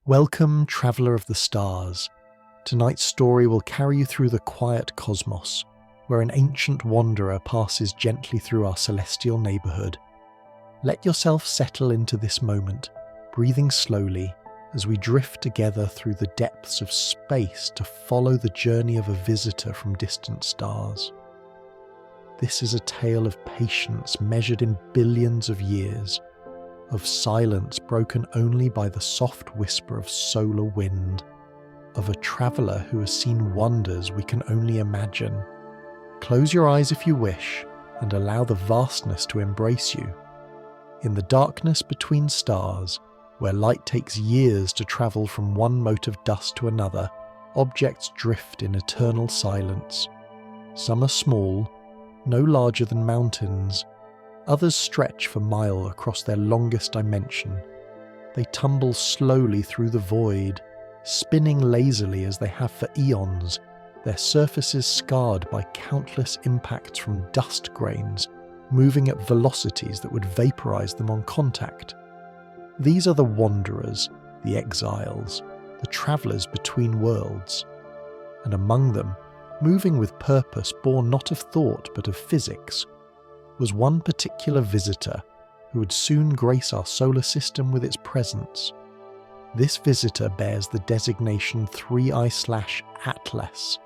Welcome, traveller of the stars. Tonight's story will carry you through the quiet cosmos, where an ancient wanderer passes gently through our celestial neighbourhood. Let yourself settle into this moment, breathing slowly as we drift together through the depths of space to follow the journey of a visitor from distant stars. This is a tale of patience measured in billions of years, of silence broken only by the soft whisper of solar wind, of a traveller who has seen wonders we can only imagine. Close your eyes if you wish, and allow the vastness to embrace you. In the darkness between stars, where light takes years to travel from one mote of dust to another, objects drift in eternal silence. Some are small, no larger than mountains. Others stretch for miles across their longest dimension. They tumble slowly through the void, spinning lazily as they have for eons, their surfaces scarred by countless impacts from dust grains, moving at velocities that would vaporize them on contact. These are the wanderers, the exiles, the travellers between worlds. And among them, moving with purpose born not of thought but of physics, was one particular visitor who would soon grace our solar system with its presence. This visitor bears the designation 3I/Atlas,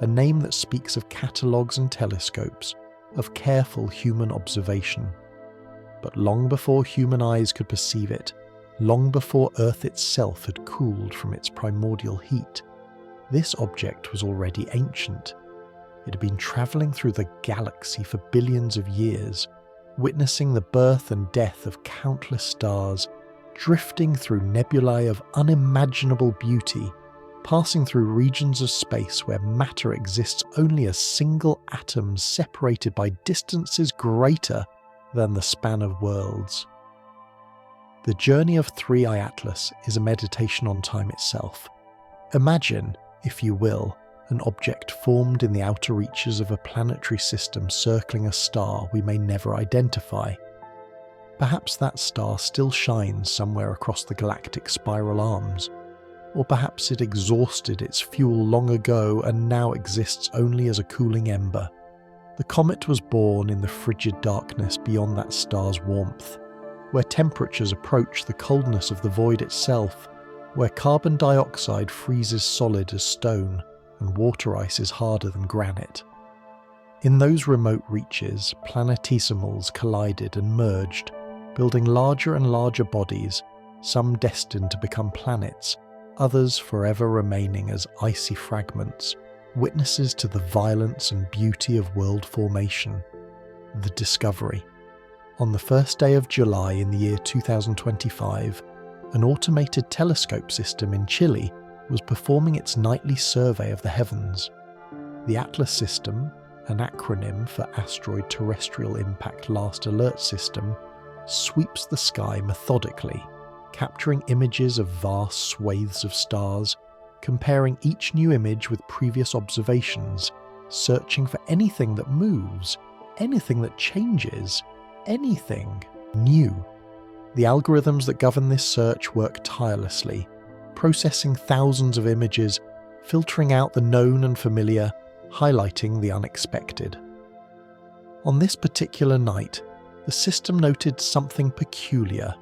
a name that speaks of catalogues and telescopes, of careful human observation. But long before human eyes could perceive it, long before Earth itself had cooled from its primordial heat, this object was already ancient. It had been travelling through the galaxy for billions of years, witnessing the birth and death of countless stars, drifting through nebulae of unimaginable beauty, passing through regions of space where matter exists only as single atoms separated by distances greater than the span of worlds. The journey of 3I/Atlas is a meditation on time itself. Imagine, if you will, an object formed in the outer reaches of a planetary system circling a star we may never identify. Perhaps that star still shines somewhere across the galactic spiral arms, or perhaps it exhausted its fuel long ago and now exists only as a cooling ember. The comet was born in the frigid darkness beyond that star's warmth, where temperatures approach the coldness of the void itself, where carbon dioxide freezes solid as stone, and water ice is harder than granite. In those remote reaches, planetesimals collided and merged, building larger and larger bodies, some destined to become planets, others forever remaining as icy fragments, witnesses to the violence and beauty of world formation. The Discovery. On the first day of July in the year 2025, an automated telescope system in Chile was performing its nightly survey of the heavens. The Atlas system, an acronym for Asteroid Terrestrial Impact Last Alert System, sweeps the sky methodically, capturing images of vast swathes of stars, comparing each new image with previous observations, searching for anything that moves, anything that changes, anything new. The algorithms that govern this search work tirelessly, processing thousands of images, filtering out the known and familiar, highlighting the unexpected. On this particular night, the system noted something peculiar.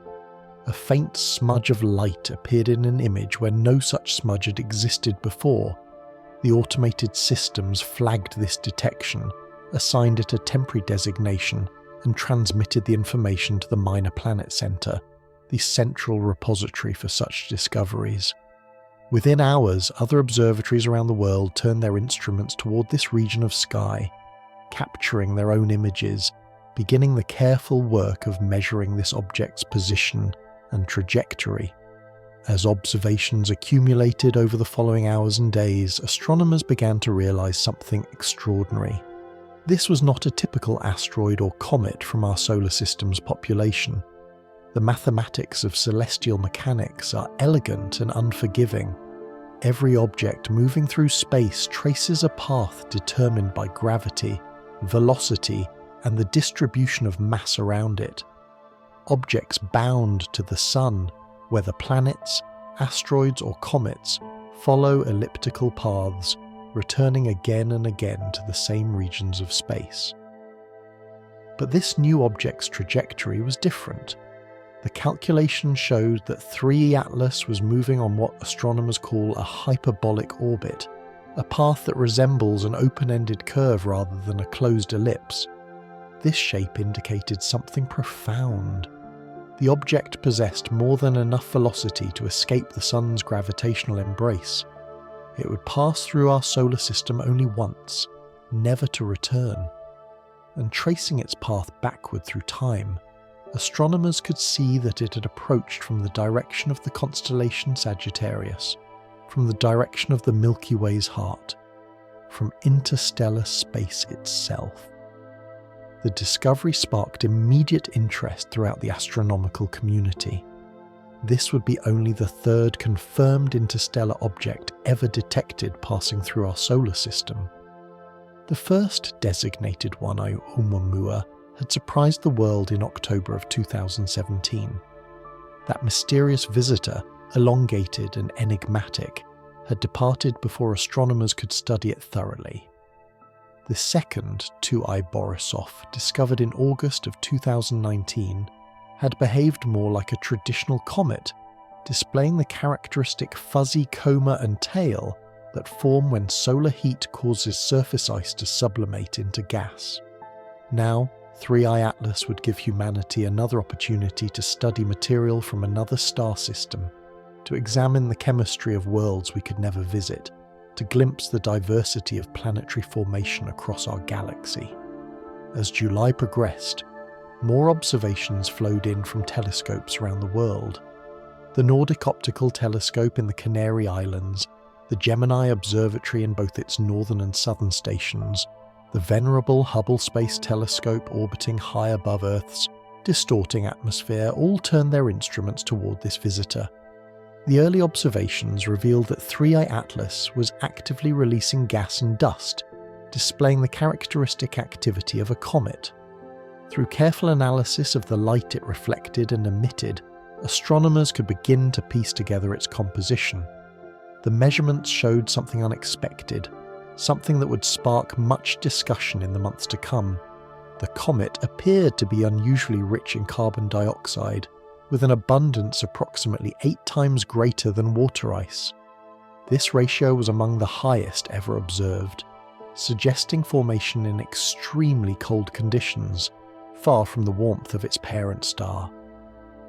A faint smudge of light appeared in an image where no such smudge had existed before. The automated systems flagged this detection, assigned it a temporary designation, and transmitted the information to the Minor Planet Center, the central repository for such discoveries. Within hours, other observatories around the world turned their instruments toward this region of sky, capturing their own images, beginning the careful work of measuring this object's position and trajectory. As observations accumulated over the following hours and days, astronomers began to realize something extraordinary. This was not a typical asteroid or comet from our solar system's population. The mathematics of celestial mechanics are elegant and unforgiving. Every object moving through space traces a path determined by gravity, velocity, and the distribution of mass around it. Objects bound to the sun, whether planets, asteroids or comets follow elliptical paths, returning again and again to the same regions of space. But this new object's trajectory was different. The calculation showed that 3E Atlas was moving on what astronomers call a hyperbolic orbit, a path that resembles an open-ended curve rather than a closed ellipse. This shape indicated something profound. The object possessed more than enough velocity to escape the Sun's gravitational embrace. It would pass through our solar system only once, never to return. And tracing its path backward through time, astronomers could see that it had approached from the direction of the constellation Sagittarius, from the direction of the Milky Way's heart, from interstellar space itself. The discovery sparked immediate interest throughout the astronomical community. This would be only the third confirmed interstellar object ever detected passing through our solar system. The first designated one, Oumuamua, had surprised the world in October of 2017. That mysterious visitor, elongated and enigmatic, had departed before astronomers could study it thoroughly. The second, 2I Borisov, discovered in August of 2019, had behaved more like a traditional comet, displaying the characteristic fuzzy coma and tail that form when solar heat causes surface ice to sublimate into gas. Now, 3I Atlas would give humanity another opportunity to study material from another star system, to examine the chemistry of worlds we could never visit, to glimpse the diversity of planetary formation across our galaxy. As July progressed, more observations flowed in from telescopes around the world. The Nordic Optical Telescope in the Canary Islands, the Gemini Observatory in both its northern and southern stations, the venerable Hubble Space Telescope orbiting high above Earth's distorting atmosphere all turned their instruments toward this visitor. The early observations revealed that 3I Atlas was actively releasing gas and dust, displaying the characteristic activity of a comet. Through careful analysis of the light it reflected and emitted, astronomers could begin to piece together its composition. The measurements showed something unexpected, something that would spark much discussion in the months to come. The comet appeared to be unusually rich in carbon dioxide, with an abundance approximately 8 times greater than water ice. This ratio was among the highest ever observed, suggesting formation in extremely cold conditions, far from the warmth of its parent star.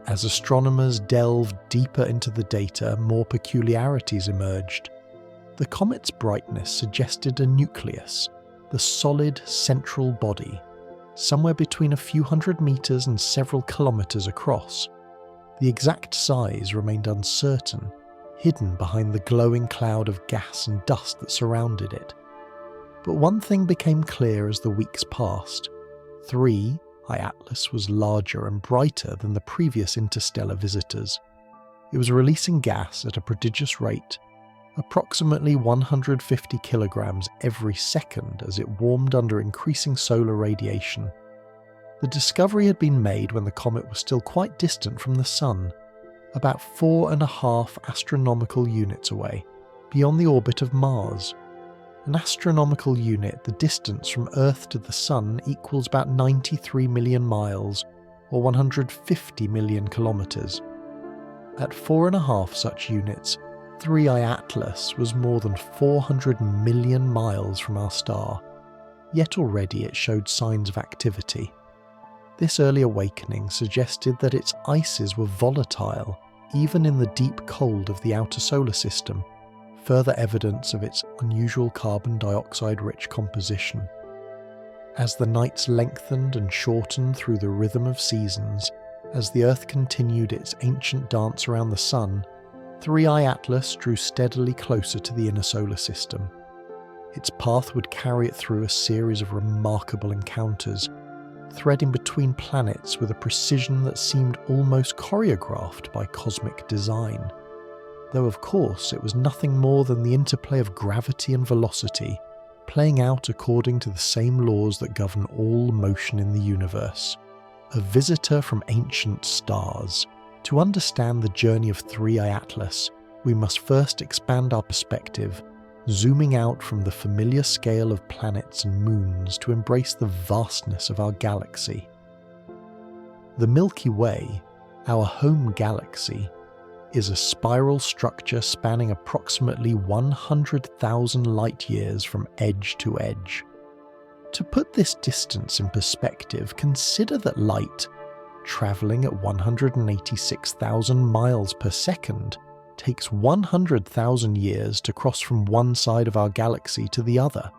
As astronomers delved deeper into the data, more peculiarities emerged. The comet's brightness suggested a nucleus, the solid central body, somewhere between a few hundred meters and several kilometers across. The exact size remained uncertain, hidden behind the glowing cloud of gas and dust that surrounded it. But one thing became clear as the weeks passed. 3I Atlas was larger and brighter than the previous interstellar visitors. It was releasing gas at a prodigious rate, approximately 150 kilograms every second as it warmed under increasing solar radiation. The discovery had been made when the comet was still quite distant from the Sun, about 4.5 astronomical units away, beyond the orbit of Mars. An astronomical unit, the distance from Earth to the Sun, equals about 93 million miles, or 150 million kilometers. At 4.5 such units, 3I Atlas was more than 400 million miles from our star, yet already it showed signs of activity. This early awakening suggested that its ices were volatile, even in the deep cold of the outer solar system, further evidence of its unusual carbon dioxide-rich composition. As the nights lengthened and shortened through the rhythm of seasons, as the Earth continued its ancient dance around the Sun, 3I Atlas drew steadily closer to the inner solar system. Its path would carry it through a series of remarkable encounters, threading between planets with a precision that seemed almost choreographed by cosmic design. Though of course it was nothing more than the interplay of gravity and velocity, playing out according to the same laws that govern all motion in the universe. A visitor from ancient stars. To understand the journey of 3I Atlas, we must first expand our perspective, zooming out from the familiar scale of planets and moons to embrace the vastness of our galaxy. The Milky Way, our home galaxy, is a spiral structure spanning approximately 100,000 light-years from edge to edge. To put this distance in perspective, consider that light, travelling at 186,000 miles per second, takes 100,000 years to cross from one side of our galaxy to the other.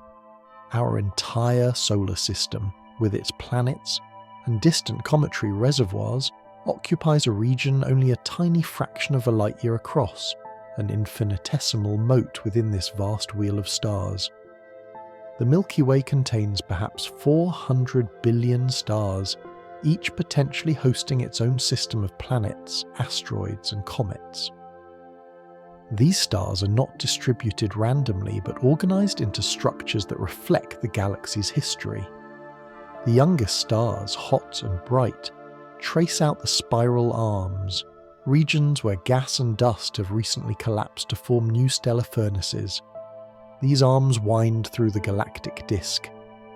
Our entire solar system, with its planets and distant cometary reservoirs, occupies a region only a tiny fraction of a light-year across, an infinitesimal mote within this vast wheel of stars. The Milky Way contains perhaps 400 billion stars, each potentially hosting its own system of planets, asteroids, and comets. These stars are not distributed randomly but organised into structures that reflect the galaxy's history. The youngest stars, hot and bright, trace out the spiral arms, regions where gas and dust have recently collapsed to form new stellar furnaces. These arms wind through the galactic disk,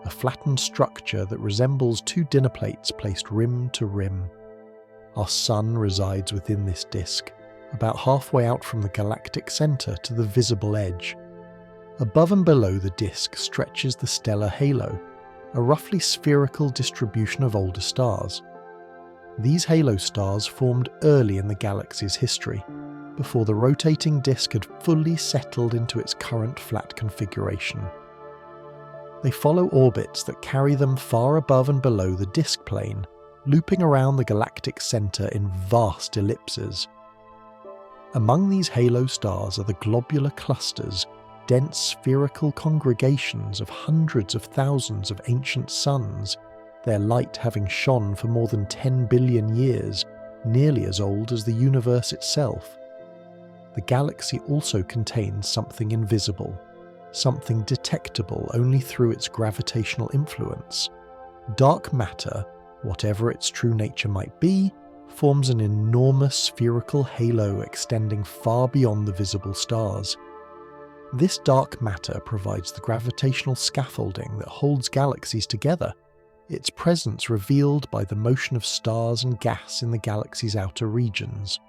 a flattened structure that resembles two dinner plates placed rim to rim. Our Sun resides within this disk, about halfway out from the galactic centre to the visible edge. Above and below the disk stretches the stellar halo, a roughly spherical distribution of older stars. These halo stars formed early in the galaxy's history, before the rotating disk had fully settled into its current flat configuration. They follow orbits that carry them far above and below the disk plane, looping around the galactic centre in vast ellipses. Among these halo stars are the globular clusters, dense spherical congregations of hundreds of thousands of ancient suns, their light having shone for more than 10 billion years, nearly as old as the universe itself. The galaxy also contains something invisible, something detectable only through its gravitational influence. Dark matter, whatever its true nature might be, forms an enormous spherical halo extending far beyond the visible stars. This dark matter provides the gravitational scaffolding that holds galaxies together, its presence revealed by the motion of stars and gas in the galaxy's outer regions.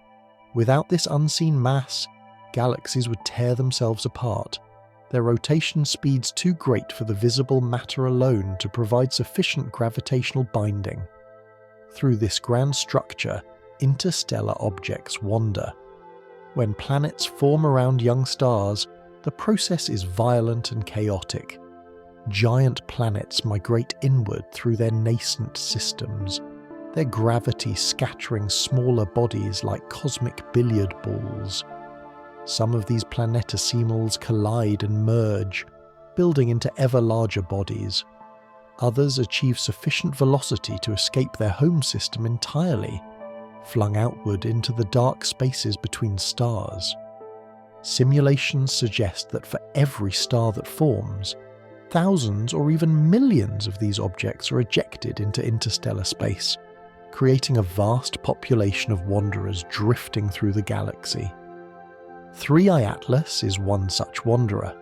Without this unseen mass, galaxies would tear themselves apart, their rotation speeds too great for the visible matter alone to provide sufficient gravitational binding. Through this grand structure, interstellar objects wander. When planets form around young stars, the process is violent and chaotic. Giant planets migrate inward through their nascent systems, their gravity scattering smaller bodies like cosmic billiard balls. Some of these planetesimals collide and merge, building into ever larger bodies. Others achieve sufficient velocity to escape their home system entirely, flung outward into the dark spaces between stars. Simulations suggest that for every star that forms, thousands or even millions of these objects are ejected into interstellar space, creating a vast population of wanderers drifting through the galaxy. 3i Atlas is one such wanderer.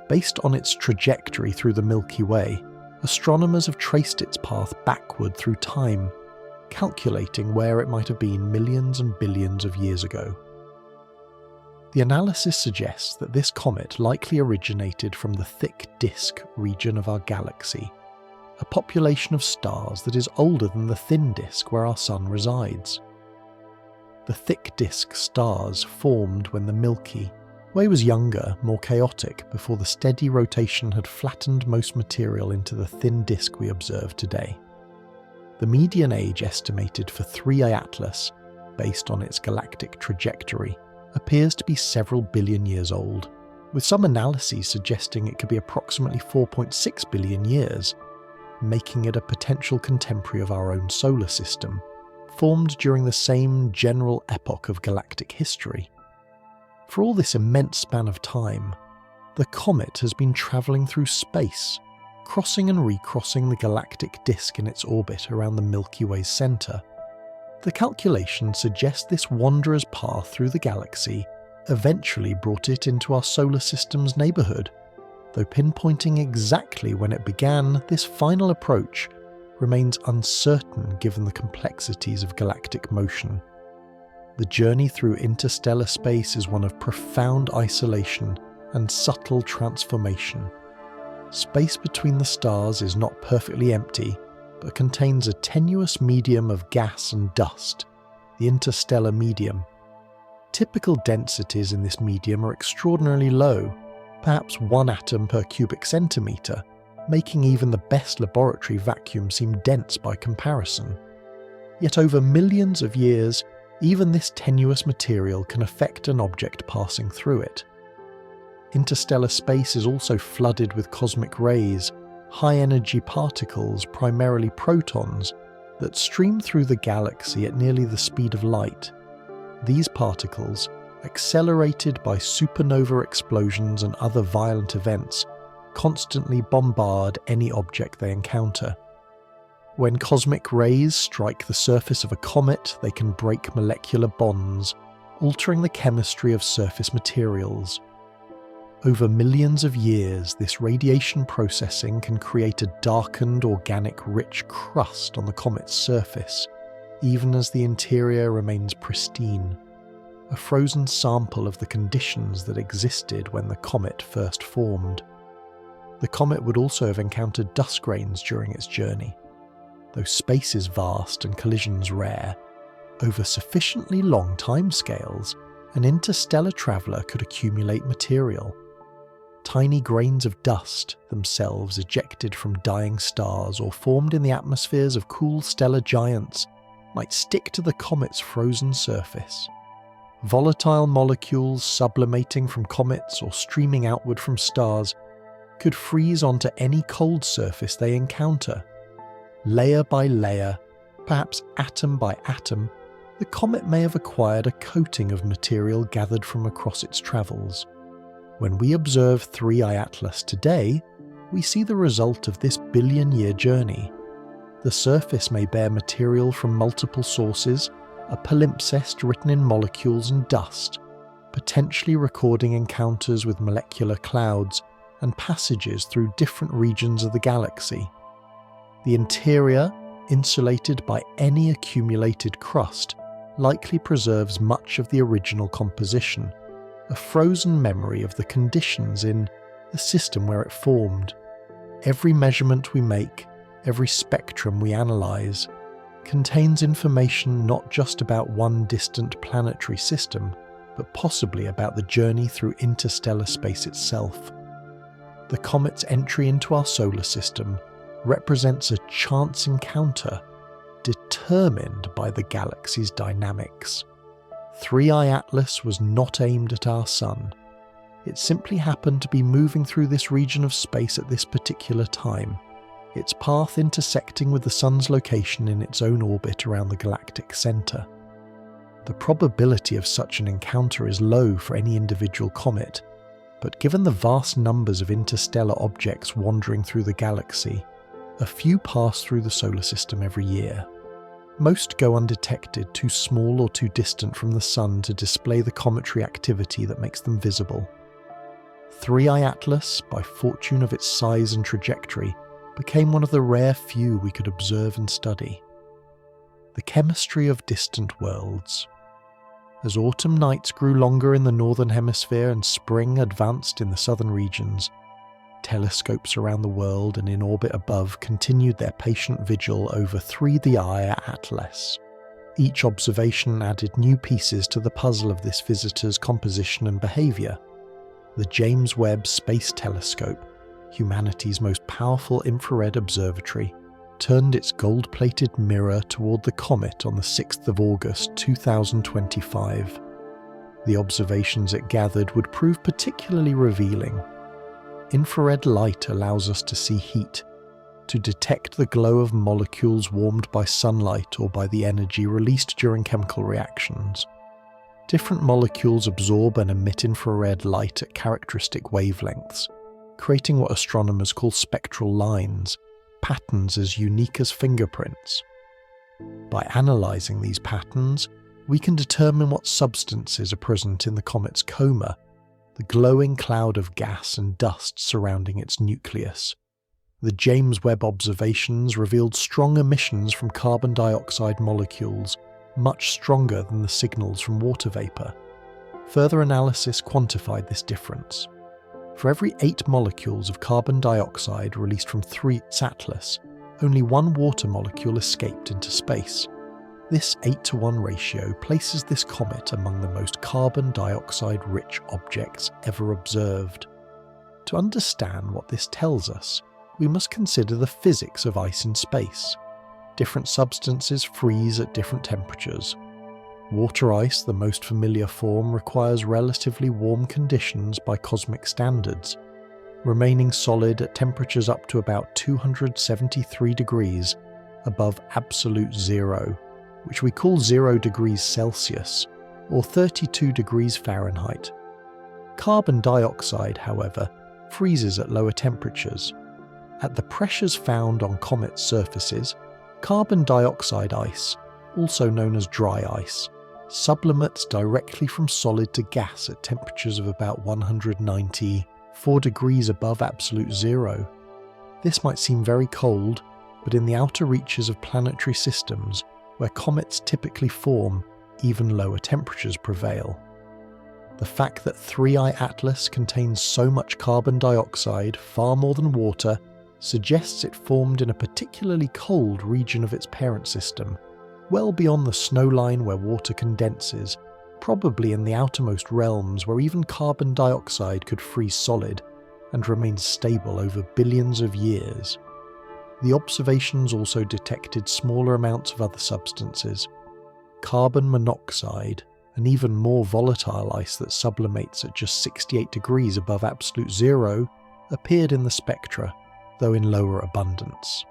Based on its trajectory through the Milky Way, astronomers have traced its path backward through time, calculating where it might have been millions and billions of years ago. The analysis suggests that this comet likely originated from the thick disk region of our galaxy, a population of stars that is older than the thin disk where our Sun resides. The thick disk stars formed when the Milky Way was younger, more chaotic, before the steady rotation had flattened most material into the thin disk we observe today. The median age estimated for 3i Atlas, based on its galactic trajectory, appears to be several billion years old, with some analyses suggesting it could be approximately 4.6 billion years, making it a potential contemporary of our own solar system, formed during the same general epoch of galactic history. For all this immense span of time, the comet has been travelling through space, crossing and recrossing the galactic disk in its orbit around the Milky Way's centre. The calculations suggest this wanderer's path through the galaxy eventually brought it into our solar system's neighbourhood, though pinpointing exactly when it began, this final approach remains uncertain given the complexities of galactic motion. The journey through interstellar space is one of profound isolation and subtle transformation. Space between the stars is not perfectly empty, but contains a tenuous medium of gas and dust, the interstellar medium. Typical densities in this medium are extraordinarily low, perhaps 1 atom per cubic centimetre, making even the best laboratory vacuum seem dense by comparison. Yet over millions of years, even this tenuous material can affect an object passing through it. Interstellar space is also flooded with cosmic rays, high-energy particles, primarily protons, that stream through the galaxy at nearly the speed of light. These particles, accelerated by supernova explosions and other violent events, constantly bombard any object they encounter. When cosmic rays strike the surface of a comet, they can break molecular bonds, altering the chemistry of surface materials. Over millions of years, this radiation processing can create a darkened, organic, rich crust on the comet's surface, even as the interior remains pristine, a frozen sample of the conditions that existed when the comet first formed. The comet would also have encountered dust grains during its journey. Though space is vast and collisions rare, over sufficiently long timescales, an interstellar traveller could accumulate material. Tiny grains of dust, themselves ejected from dying stars or formed in the atmospheres of cool stellar giants, might stick to the comet's frozen surface. Volatile molecules sublimating from comets or streaming outward from stars could freeze onto any cold surface they encounter. Layer by layer, perhaps atom by atom, the comet may have acquired a coating of material gathered from across its travels. When we observe 3I Atlas today, we see the result of this billion-year journey. The surface may bear material from multiple sources, a palimpsest written in molecules and dust, potentially recording encounters with molecular clouds and passages through different regions of the galaxy. The interior, insulated by any accumulated crust, likely preserves much of the original composition, a frozen memory of the conditions in the system where it formed. Every measurement we make, every spectrum we analyse, contains information not just about one distant planetary system, but possibly about the journey through interstellar space itself. The comet's entry into our solar system represents a chance encounter determined by the galaxy's dynamics. 3I Atlas was not aimed at our sun. It simply happened to be moving through this region of space at this particular time, its path intersecting with the sun's location in its own orbit around the galactic centre. The probability of such an encounter is low for any individual comet, but given the vast numbers of interstellar objects wandering through the galaxy, a few pass through the solar system every year. Most go undetected, too small or too distant from the sun to display the cometary activity that makes them visible. 3I Atlas, by fortune of its size and trajectory, became one of the rare few we could observe and study. The chemistry of distant worlds. As autumn nights grew longer in the northern hemisphere and spring advanced in the southern regions, telescopes around the world and in orbit above continued their patient vigil over 3I Atlas. Each observation added new pieces to the puzzle of this visitor's composition and behaviour. The James Webb Space Telescope, humanity's most powerful infrared observatory, turned its gold-plated mirror toward the comet on the 6th of August 2025. The observations it gathered would prove particularly revealing. Infrared light allows us to see heat, to detect the glow of molecules warmed by sunlight or by the energy released during chemical reactions. Different molecules absorb and emit infrared light at characteristic wavelengths, creating what astronomers call spectral lines, patterns as unique as fingerprints. By analysing these patterns, we can determine what substances are present in the comet's coma, the glowing cloud of gas and dust surrounding its nucleus. The James Webb observations revealed strong emissions from carbon dioxide molecules, much stronger than the signals from water vapour. Further analysis quantified this difference. For every 8 molecules of carbon dioxide released from 3 atlas, only 1 water molecule escaped into space. This 8-to-1 ratio places this comet among the most carbon dioxide-rich objects ever observed. To understand what this tells us, we must consider the physics of ice in space. Different substances freeze at different temperatures. Water ice, the most familiar form, requires relatively warm conditions by cosmic standards, remaining solid at temperatures up to about 273 degrees above absolute zero, which we call 0 degrees Celsius, or 32 degrees Fahrenheit. Carbon dioxide, however, freezes at lower temperatures. At the pressures found on comet surfaces, carbon dioxide ice, also known as dry ice, sublimates directly from solid to gas at temperatures of about 194 degrees above absolute zero. This might seem very cold, but in the outer reaches of planetary systems, where comets typically form, even lower temperatures prevail. The fact that 3I Atlas contains so much carbon dioxide, far more than water, suggests it formed in a particularly cold region of its parent system, well beyond the snowline where water condenses, probably in the outermost realms where even carbon dioxide could freeze solid and remain stable over billions of years. The observations also detected smaller amounts of other substances. Carbon monoxide, an even more volatile ice that sublimates at just 68 degrees above absolute zero, appeared in the spectra, though in lower abundance.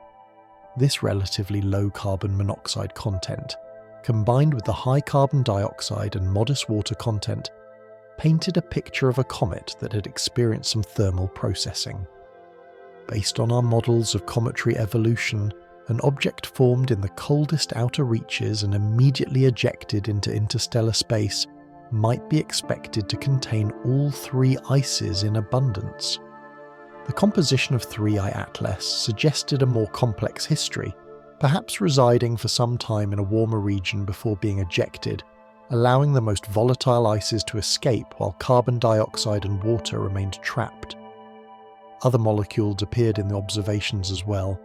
This relatively low carbon monoxide content, combined with the high carbon dioxide and modest water content, painted a picture of a comet that had experienced some thermal processing. Based on our models of cometary evolution, an object formed in the coldest outer reaches and immediately ejected into interstellar space might be expected to contain all 3 ices in abundance. The composition of 3I Atlas suggested a more complex history, perhaps residing for some time in a warmer region before being ejected, allowing the most volatile ices to escape while carbon dioxide and water remained trapped. Other molecules appeared in the observations as well.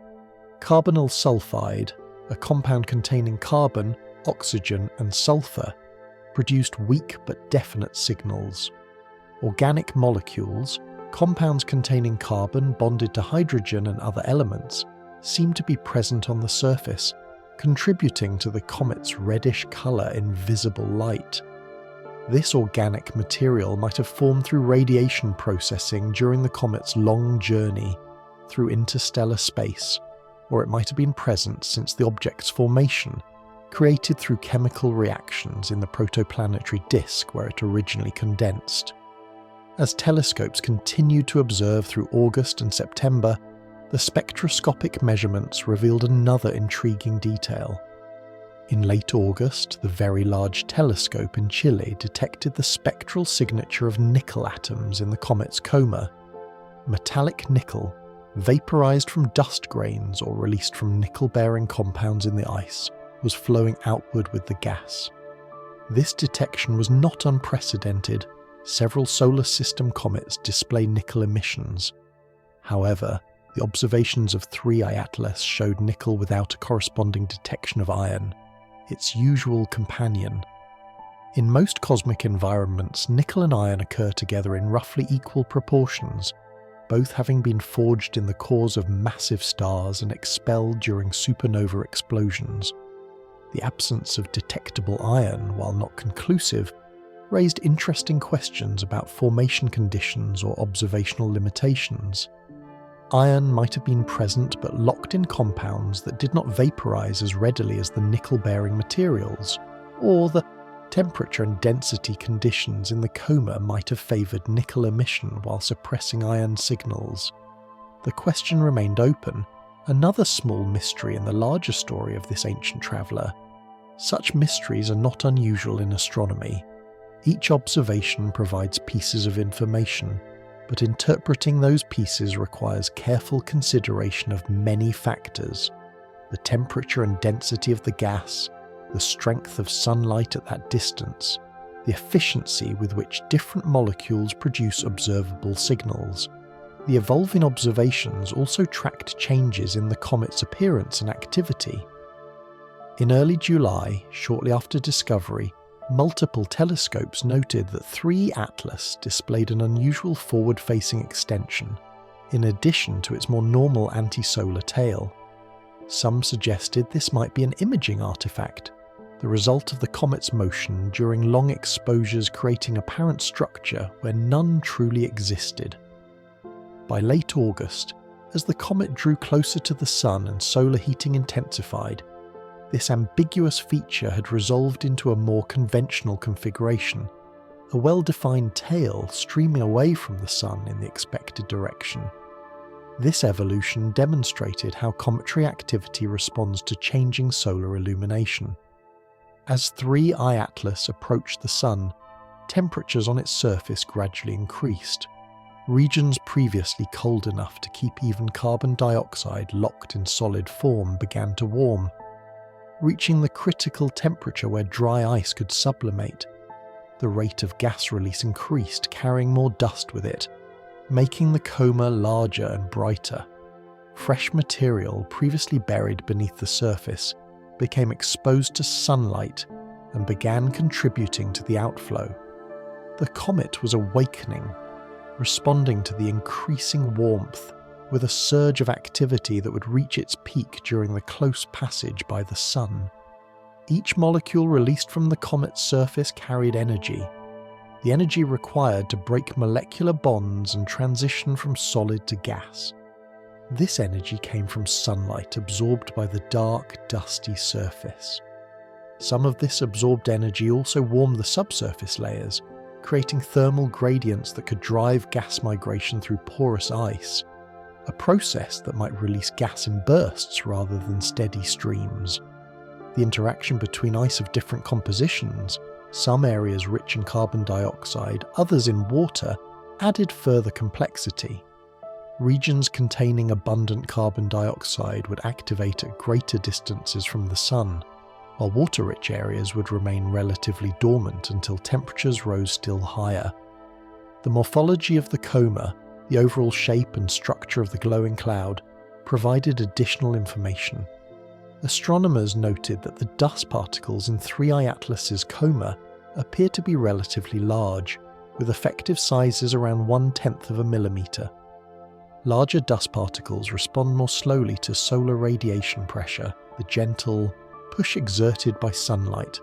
Carbonyl sulfide, a compound containing carbon, oxygen and sulfur, produced weak but definite signals. Organic molecules, compounds containing carbon bonded to hydrogen and other elements, seem to be present on the surface, contributing to the comet's reddish colour in visible light. This organic material might have formed through radiation processing during the comet's long journey through interstellar space, or it might have been present since the object's formation, created through chemical reactions in the protoplanetary disk where it originally condensed. As telescopes continued to observe through August and September, the spectroscopic measurements revealed another intriguing detail. In late August, the Very Large Telescope in Chile detected the spectral signature of nickel atoms in the comet's coma. Metallic nickel, vaporized from dust grains or released from nickel-bearing compounds in the ice, was flowing outward with the gas. This detection was not unprecedented. Several solar system comets display nickel emissions. However, the observations of 3I Atlas showed nickel without a corresponding detection of iron, its usual companion. In most cosmic environments, nickel and iron occur together in roughly equal proportions, both having been forged in the cores of massive stars and expelled during supernova explosions. The absence of detectable iron, while not conclusive, raised interesting questions about formation conditions or observational limitations. Iron might have been present but locked in compounds that did not vaporize as readily as the nickel-bearing materials, or the temperature and density conditions in the coma might have favored nickel emission while suppressing iron signals. The question remained open, another small mystery in the larger story of this ancient traveler. Such mysteries are not unusual in astronomy. Each observation provides pieces of information, but interpreting those pieces requires careful consideration of many factors: the temperature and density of the gas, the strength of sunlight at that distance, the efficiency with which different molecules produce observable signals. The evolving observations also tracked changes in the comet's appearance and activity. In early July, shortly after discovery, multiple telescopes noted that 3 Atlas displayed an unusual forward-facing extension, in addition to its more normal anti-solar tail. Some suggested this might be an imaging artifact, the result of the comet's motion during long exposures creating apparent structure where none truly existed. By late August, as the comet drew closer to the Sun and solar heating intensified, this ambiguous feature had resolved into a more conventional configuration, a well-defined tail streaming away from the Sun in the expected direction. This evolution demonstrated how cometary activity responds to changing solar illumination. As 3I Atlas approached the Sun, temperatures on its surface gradually increased. Regions previously cold enough to keep even carbon dioxide locked in solid form began to warm, reaching the critical temperature where dry ice could sublimate. The rate of gas release increased, carrying more dust with it, making the coma larger and brighter. Fresh material previously buried beneath the surface became exposed to sunlight and began contributing to the outflow. The comet was awakening, responding to the increasing warmth with a surge of activity that would reach its peak during the close passage by the Sun. Each molecule released from the comet's surface carried energy, the energy required to break molecular bonds and transition from solid to gas. This energy came from sunlight absorbed by the dark, dusty surface. Some of this absorbed energy also warmed the subsurface layers, creating thermal gradients that could drive gas migration through porous ice, a process that might release gas in bursts rather than steady streams. The interaction between ice of different compositions, some areas rich in carbon dioxide, others in water, added further complexity. Regions containing abundant carbon dioxide would activate at greater distances from the Sun, while water-rich areas would remain relatively dormant until temperatures rose still higher. The morphology of the coma, the overall shape and structure of the glowing cloud, provided additional information. Astronomers noted that the dust particles in 3I Atlas's coma appear to be relatively large, with effective sizes around 1/10 of a millimeter. Larger dust particles respond more slowly to solar radiation pressure, the gentle push exerted by sunlight.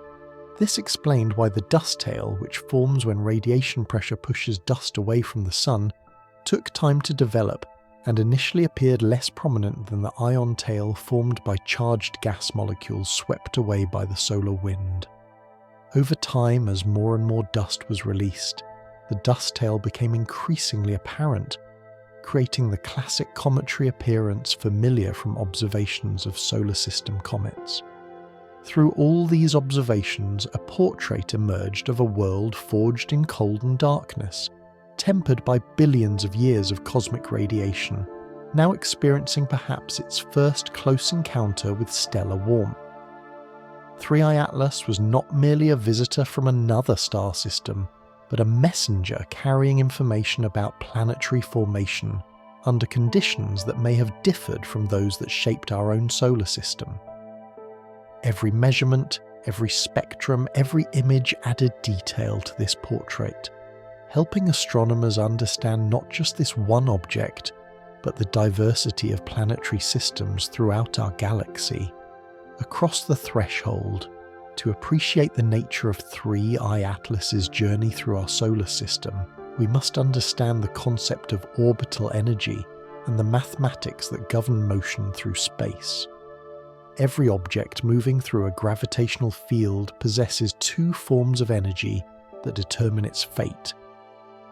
This explained why the dust tail, which forms when radiation pressure pushes dust away from the Sun, took time to develop and initially appeared less prominent than the ion tail formed by charged gas molecules swept away by the solar wind. Over time, as more and more dust was released, the dust tail became increasingly apparent, creating the classic cometary appearance familiar from observations of solar system comets. Through all these observations, a portrait emerged of a world forged in cold and darkness, tempered by billions of years of cosmic radiation, now experiencing perhaps its first close encounter with stellar warmth. 3I Atlas was not merely a visitor from another star system, but a messenger carrying information about planetary formation under conditions that may have differed from those that shaped our own solar system. Every measurement, every spectrum, every image added detail to this portrait, helping astronomers understand not just this one object, but the diversity of planetary systems throughout our galaxy. Across the threshold, to appreciate the nature of 3I Atlas's journey through our solar system, we must understand the concept of orbital energy and the mathematics that govern motion through space. Every object moving through a gravitational field possesses 2 forms of energy that determine its fate.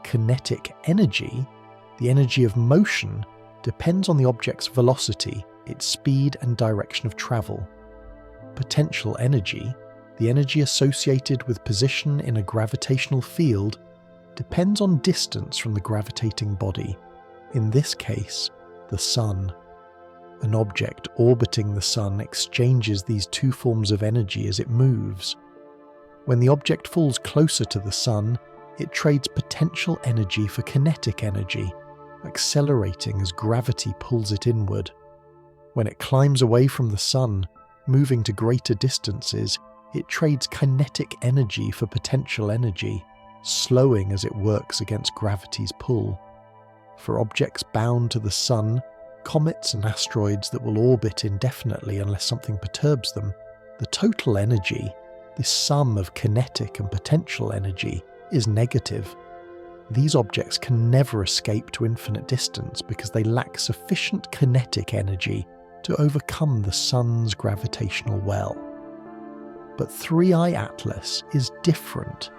Kinetic energy, the energy of motion, depends on the object's velocity, its speed and direction of travel. Potential energy, the energy associated with position in a gravitational field depends on distance from the gravitating body, in this case, the Sun. An object orbiting the Sun exchanges these two forms of energy as it moves. When the object falls closer to the Sun, it trades potential energy for kinetic energy, accelerating as gravity pulls it inward. When it climbs away from the Sun, moving to greater distances, it trades kinetic energy for potential energy, slowing as it works against gravity's pull. For objects bound to the Sun, comets and asteroids that will orbit indefinitely unless something perturbs them, the total energy, this sum of kinetic and potential energy, is negative. These objects can never escape to infinite distance because they lack sufficient kinetic energy to overcome the Sun's gravitational well. But 3I Atlas is different.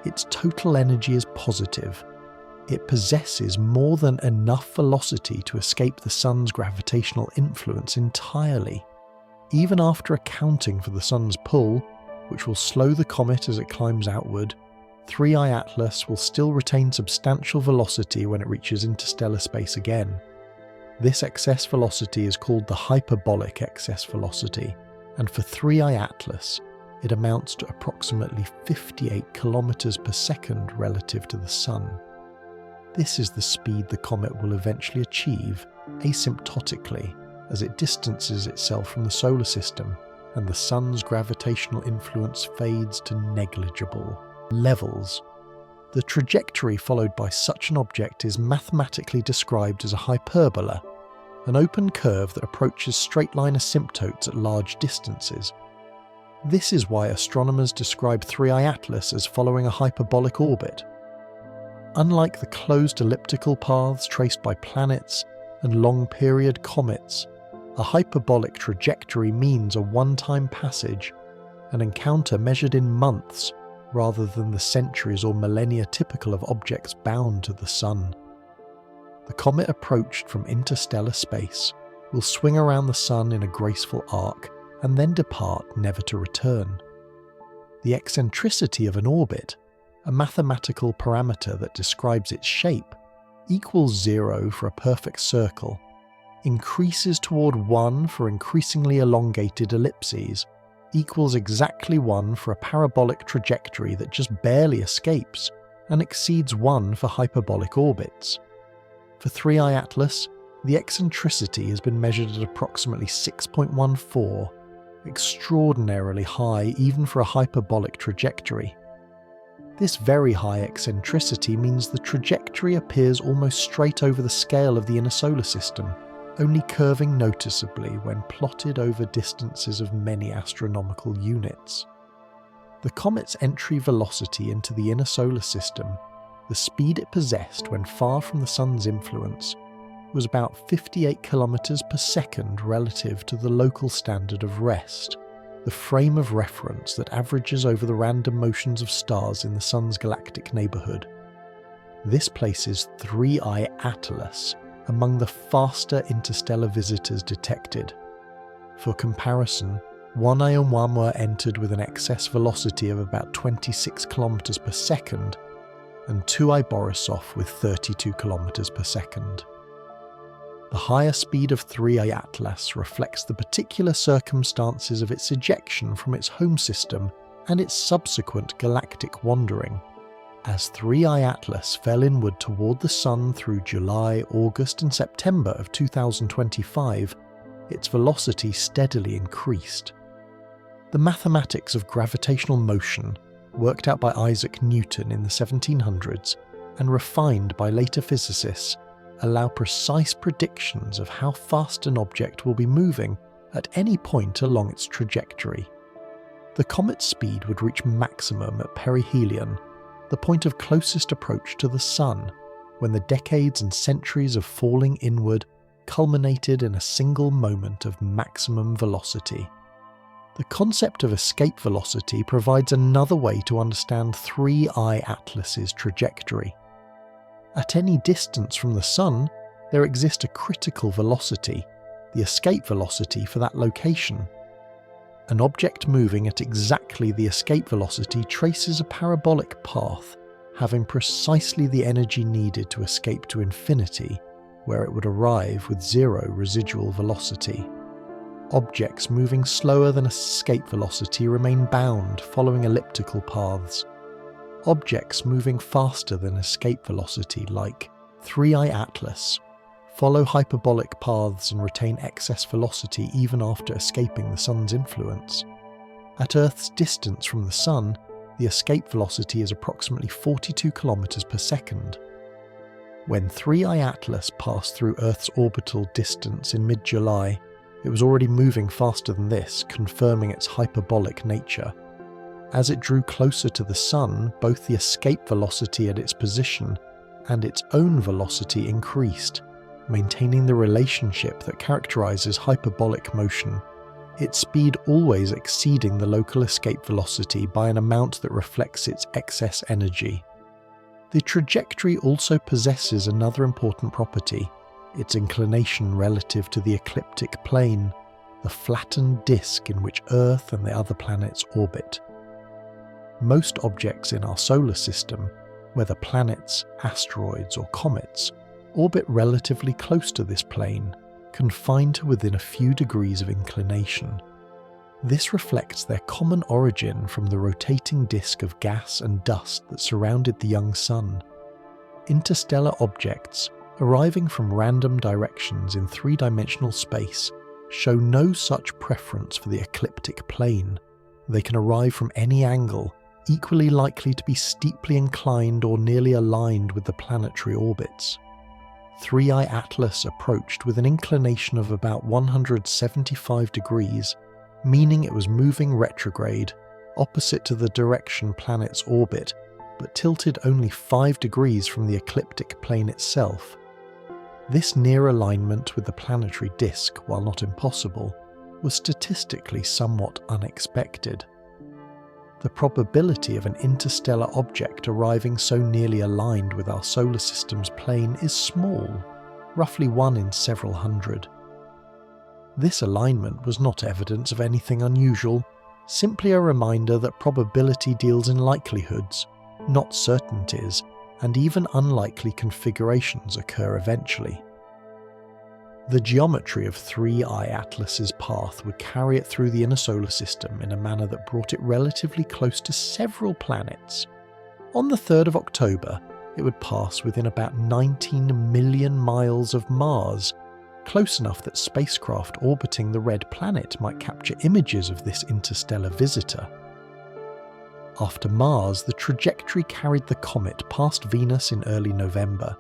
Its total energy is positive. It possesses more than enough velocity to escape the Sun's gravitational influence entirely. Even after accounting for the Sun's pull, which will slow the comet as it climbs outward, 3I Atlas will still retain substantial velocity when it reaches interstellar space again. This excess velocity is called the hyperbolic excess velocity, and for 3I Atlas, it amounts to approximately 58 kilometers per second relative to the Sun. This is the speed the comet will eventually achieve asymptotically as it distances itself from the solar system and the Sun's gravitational influence fades to negligible levels. The trajectory followed by such an object is mathematically described as a hyperbola, an open curve that approaches straight-line asymptotes at large distances. This is why astronomers describe 3I Atlas as following a hyperbolic orbit. Unlike the closed elliptical paths traced by planets and long-period comets, a hyperbolic trajectory means a one-time passage, an encounter measured in months rather than the centuries or millennia typical of objects bound to the Sun. The comet approached from interstellar space will swing around the Sun in a graceful arc and then depart never to return. The eccentricity of an orbit, a mathematical parameter that describes its shape, equals 0 for a perfect circle, increases toward 1 for increasingly elongated ellipses, equals exactly 1 for a parabolic trajectory that just barely escapes, and exceeds 1 for hyperbolic orbits. For 3I Atlas, the eccentricity has been measured at approximately 6.14, extraordinarily high even for a hyperbolic trajectory. This very high eccentricity means the trajectory appears almost straight over the scale of the inner solar system, only curving noticeably when plotted over distances of many astronomical units. The comet's entry velocity into the inner solar system, the speed it possessed when far from the Sun's influence, was about 58 kilometers per second relative to the local standard of rest, the frame of reference that averages over the random motions of stars in the Sun's galactic neighbourhood. This places 3I Atlas among the faster interstellar visitors detected. For comparison, 1I Oumuamua entered with an excess velocity of about 26 kilometers per second, and 2I Borisov with 32 kilometers per second. The higher speed of 3I Atlas reflects the particular circumstances of its ejection from its home system and its subsequent galactic wandering. As 3I Atlas fell inward toward the Sun through July, August and September of 2025, its velocity steadily increased. The mathematics of gravitational motion, worked out by Isaac Newton in the 1700s and refined by later physicists, allow precise predictions of how fast an object will be moving at any point along its trajectory. The comet's speed would reach maximum at perihelion, the point of closest approach to the Sun, when the decades and centuries of falling inward culminated in a single moment of maximum velocity. The concept of escape velocity provides another way to understand 3I Atlas's trajectory. At any distance from the Sun, there exists a critical velocity, the escape velocity for that location. An object moving at exactly the escape velocity traces a parabolic path, having precisely the energy needed to escape to infinity, where it would arrive with zero residual velocity. Objects moving slower than escape velocity remain bound, following elliptical paths. Objects moving faster than escape velocity, like 3I Atlas, follow hyperbolic paths and retain excess velocity even after escaping the Sun's influence. At Earth's distance from the Sun, the escape velocity is approximately 42 km per second. When 3I Atlas passed through Earth's orbital distance in mid-July, it was already moving faster than this, confirming its hyperbolic nature. As it drew closer to the Sun, both the escape velocity at its position and its own velocity increased, maintaining the relationship that characterizes hyperbolic motion, its speed always exceeding the local escape velocity by an amount that reflects its excess energy. The trajectory also possesses another important property: its inclination relative to the ecliptic plane, the flattened disk in which Earth and the other planets orbit. Most objects in our solar system, whether planets, asteroids, or comets, orbit relatively close to this plane, confined to within a few degrees of inclination. This reflects their common origin from the rotating disk of gas and dust that surrounded the young Sun. Interstellar objects, arriving from random directions in three-dimensional space, show no such preference for the ecliptic plane. They can arrive from any angle, equally likely to be steeply inclined or nearly aligned with the planetary orbits. 3I Atlas approached with an inclination of about 175 degrees, meaning it was moving retrograde, opposite to the direction planets orbit, but tilted only 5 degrees from the ecliptic plane itself. This near alignment with the planetary disk, while not impossible, was statistically somewhat unexpected. The probability of an interstellar object arriving so nearly aligned with our solar system's plane is small, roughly 1 in several hundred. This alignment was not evidence of anything unusual, simply a reminder that probability deals in likelihoods, not certainties, and even unlikely configurations occur eventually. The geometry of 3I Atlas's path would carry it through the inner solar system in a manner that brought it relatively close to several planets. On the 3rd of October, it would pass within about 19 million miles of Mars, close enough that spacecraft orbiting the red planet might capture images of this interstellar visitor. After Mars, the trajectory carried the comet past Venus in early November,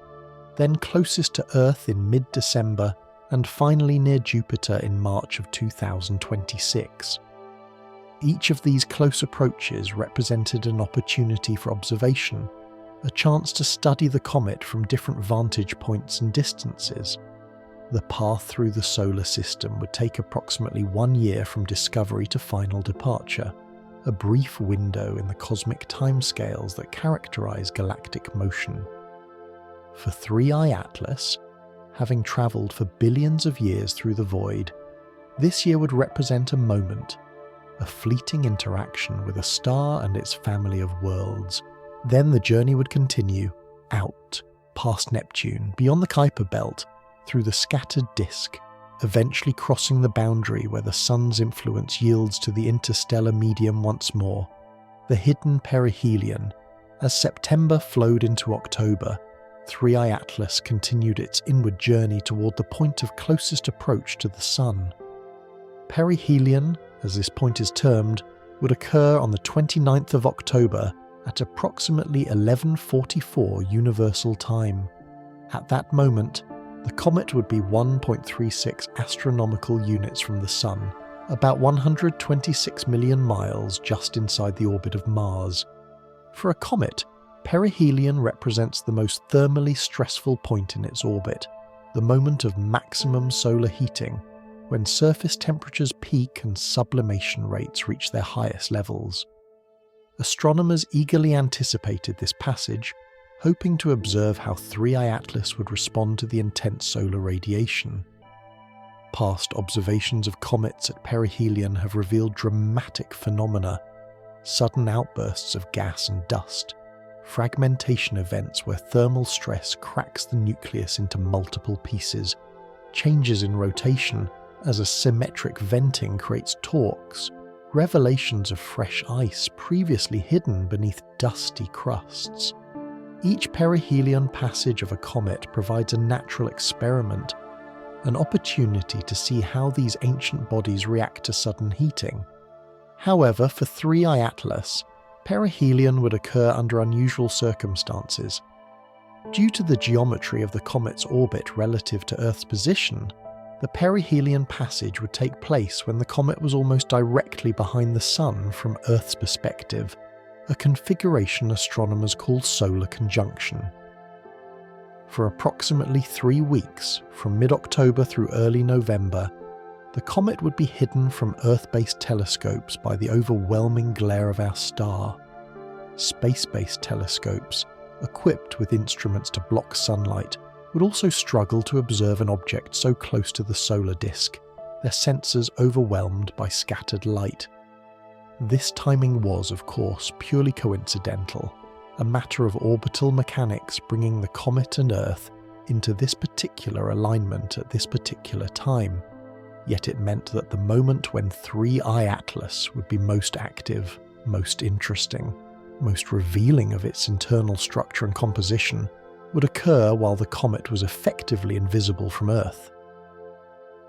then closest to Earth in mid-December, and finally near Jupiter in March of 2026. Each of these close approaches represented an opportunity for observation, a chance to study the comet from different vantage points and distances. The path through the solar system would take approximately 1 year from discovery to final departure, a brief window in the cosmic timescales that characterize galactic motion. For 3I Atlas, having travelled for billions of years through the void, this year would represent a moment, a fleeting interaction with a star and its family of worlds. Then the journey would continue, out, past Neptune, beyond the Kuiper belt, through the scattered disk, eventually crossing the boundary where the Sun's influence yields to the interstellar medium once more, the hidden perihelion. As September flowed into October, 3I Atlas continued its inward journey toward the point of closest approach to the Sun. Perihelion, as this point is termed, would occur on the 29th of October at approximately 11:44 Universal Time. At that moment, the comet would be 1.36 astronomical units from the Sun, about 126 million miles just inside the orbit of Mars. For a comet, perihelion represents the most thermally stressful point in its orbit, the moment of maximum solar heating, when surface temperatures peak and sublimation rates reach their highest levels. Astronomers eagerly anticipated this passage, hoping to observe how 3I Atlas would respond to the intense solar radiation. Past observations of comets at perihelion have revealed dramatic phenomena, sudden outbursts of gas and dust, fragmentation events where thermal stress cracks the nucleus into multiple pieces, changes in rotation as asymmetric venting creates torques, revelations of fresh ice previously hidden beneath dusty crusts. Each perihelion passage of a comet provides a natural experiment, an opportunity to see how these ancient bodies react to sudden heating. However, for 3I Atlas, perihelion would occur under unusual circumstances. Due to the geometry of the comet's orbit relative to Earth's position, the perihelion passage would take place when the comet was almost directly behind the Sun from Earth's perspective, a configuration astronomers call solar conjunction. For approximately 3 weeks, from mid-October through early November, the comet would be hidden from Earth-based telescopes by the overwhelming glare of our star. Space-based telescopes, equipped with instruments to block sunlight, would also struggle to observe an object so close to the solar disk, their sensors overwhelmed by scattered light. This timing was, of course, purely coincidental, a matter of orbital mechanics bringing the comet and Earth into this particular alignment at this particular time. Yet it meant that the moment when 3I Atlas would be most active, most interesting, most revealing of its internal structure and composition, would occur while the comet was effectively invisible from Earth.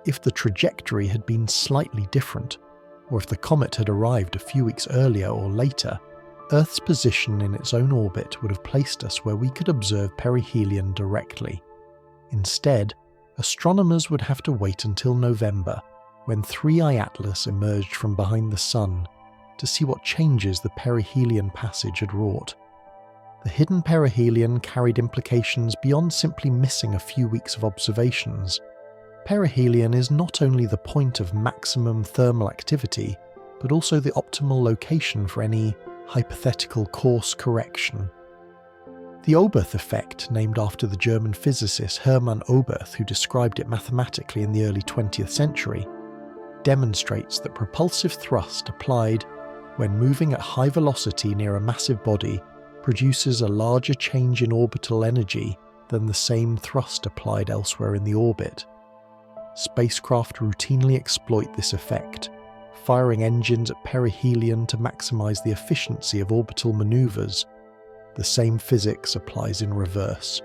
If the trajectory had been slightly different, or if the comet had arrived a few weeks earlier or later, Earth's position in its own orbit would have placed us where we could observe perihelion directly. Instead, astronomers would have to wait until November, when 3I Atlas emerged from behind the Sun, to see what changes the perihelion passage had wrought. The hidden perihelion carried implications beyond simply missing a few weeks of observations. Perihelion is not only the point of maximum thermal activity, but also the optimal location for any hypothetical course correction. The Oberth effect, named after the German physicist Hermann Oberth, who described it mathematically in the early 20th century, demonstrates that propulsive thrust applied when moving at high velocity near a massive body produces a larger change in orbital energy than the same thrust applied elsewhere in the orbit. Spacecraft routinely exploit this effect, firing engines at perihelion to maximize the efficiency of orbital maneuvers. The same physics applies in reverse.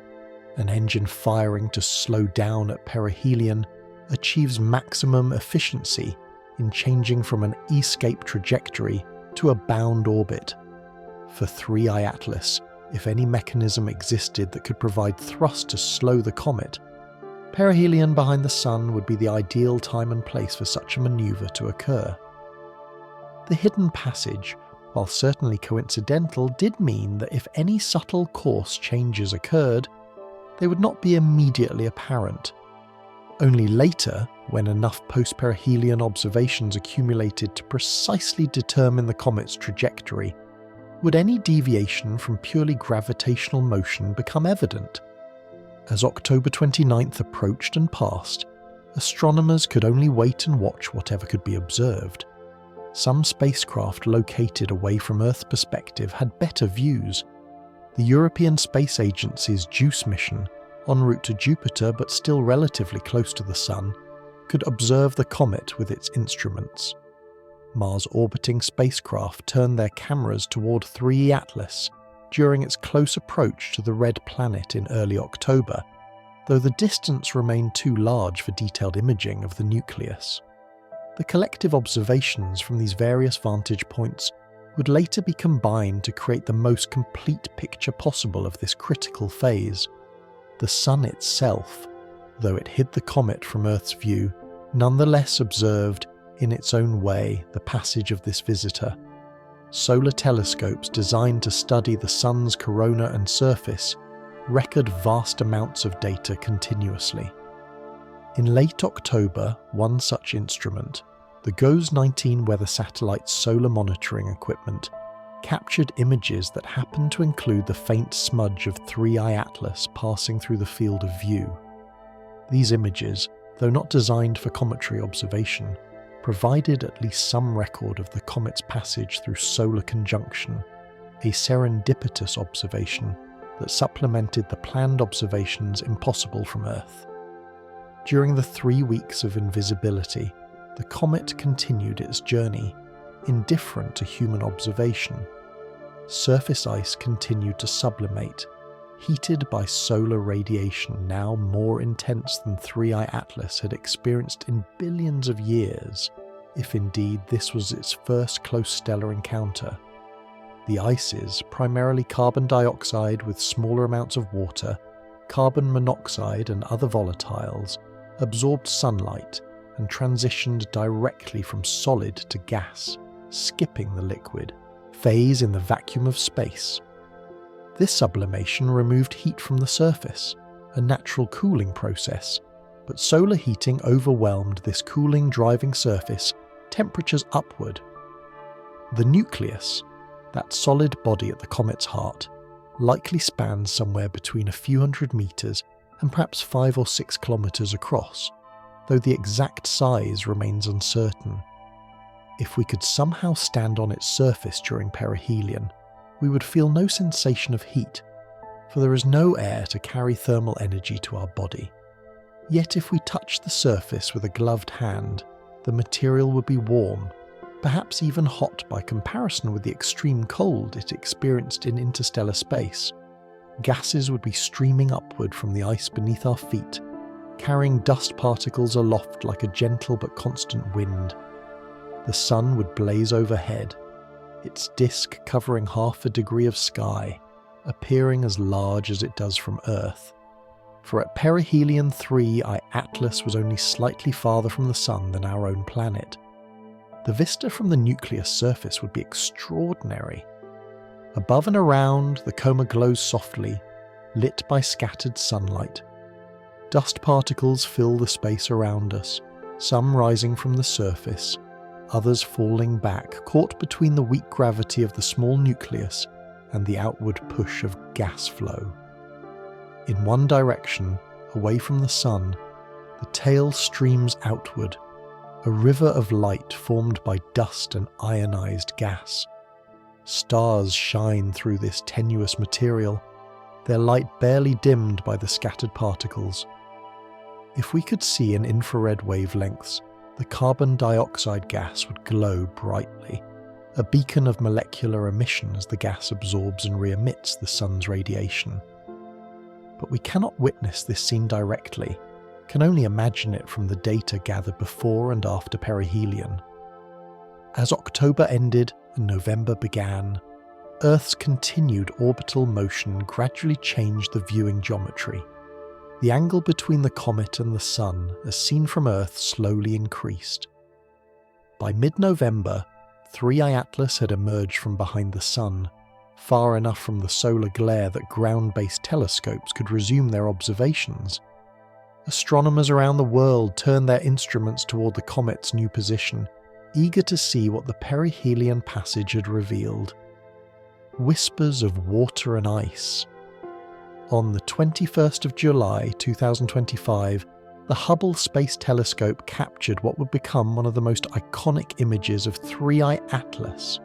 An engine firing to slow down at perihelion achieves maximum efficiency in changing from an escape trajectory to a bound orbit. For 3I Atlas, if any mechanism existed that could provide thrust to slow the comet, perihelion behind the Sun would be the ideal time and place for such a maneuver to occur. The hidden passage, while certainly coincidental, did mean that if any subtle course changes occurred, they would not be immediately apparent. Only later, when enough post-perihelion observations accumulated to precisely determine the comet's trajectory, would any deviation from purely gravitational motion become evident. As October 29th approached and passed, astronomers could only wait and watch whatever could be observed. Some spacecraft located away from Earth's perspective had better views. The European Space Agency's JUICE mission, en route to Jupiter but still relatively close to the Sun, could observe the comet with its instruments. Mars-orbiting spacecraft turned their cameras toward 3I Atlas during its close approach to the red planet in early October, though the distance remained too large for detailed imaging of the nucleus. The collective observations from these various vantage points would later be combined to create the most complete picture possible of this critical phase. The Sun itself, though it hid the comet from Earth's view, nonetheless observed, in its own way, the passage of this visitor. Solar telescopes designed to study the Sun's corona and surface record vast amounts of data continuously. In late October, one such instrument, the GOES-19 weather satellite's solar monitoring equipment, captured images that happened to include the faint smudge of 3I Atlas passing through the field of view. These images, though not designed for cometary observation, provided at least some record of the comet's passage through solar conjunction, a serendipitous observation that supplemented the planned observations impossible from Earth. During the 3 weeks of invisibility, the comet continued its journey, indifferent to human observation. Surface ice continued to sublimate, heated by solar radiation now more intense than 3I Atlas had experienced in billions of years, if indeed this was its first close stellar encounter. The ices, primarily carbon dioxide with smaller amounts of water, carbon monoxide and other volatiles, absorbed sunlight and transitioned directly from solid to gas, skipping the liquid phase in the vacuum of space. This sublimation removed heat from the surface, a natural cooling process, but solar heating overwhelmed this cooling driving surface temperatures upward. The nucleus, that solid body at the comet's heart, likely spans somewhere between a few hundred meters and perhaps 5 or 6 kilometers across, though the exact size remains uncertain. If we could somehow stand on its surface during perihelion, we would feel no sensation of heat, for there is no air to carry thermal energy to our body. Yet if we touched the surface with a gloved hand, the material would be warm, perhaps even hot by comparison with the extreme cold it experienced in interstellar space. Gases would be streaming upward from the ice beneath our feet, carrying dust particles aloft like a gentle but constant wind. The sun would blaze overhead, its disk covering half a degree of sky, appearing as large as it does from Earth. For at perihelion 3I Atlas was only slightly farther from the sun than our own planet. The vista from the nucleus surface would be extraordinary. Above and around, the coma glows softly, lit by scattered sunlight. Dust particles fill the space around us, some rising from the surface, others falling back, caught between the weak gravity of the small nucleus and the outward push of gas flow. In one direction, away from the sun, the tail streams outward, a river of light formed by dust and ionized gas. Stars shine through this tenuous material, their light barely dimmed by the scattered particles. If we could see in infrared wavelengths, the carbon dioxide gas would glow brightly, a beacon of molecular emission as the gas absorbs and re-emits the sun's radiation. But we cannot witness this scene directly, can only imagine it from the data gathered before and after perihelion. As October ended and November began, Earth's continued orbital motion gradually changed the viewing geometry. The angle between the comet and the sun, as seen from Earth, slowly increased. By mid-November, 3I Atlas had emerged from behind the sun, far enough from the solar glare that ground-based telescopes could resume their observations. Astronomers around the world turned their instruments toward the comet's new position, eager to see what the perihelion passage had revealed. Whispers of water and ice. On the 21st of July 2025, the Hubble Space Telescope captured what would become one of the most iconic images of 3I Atlas.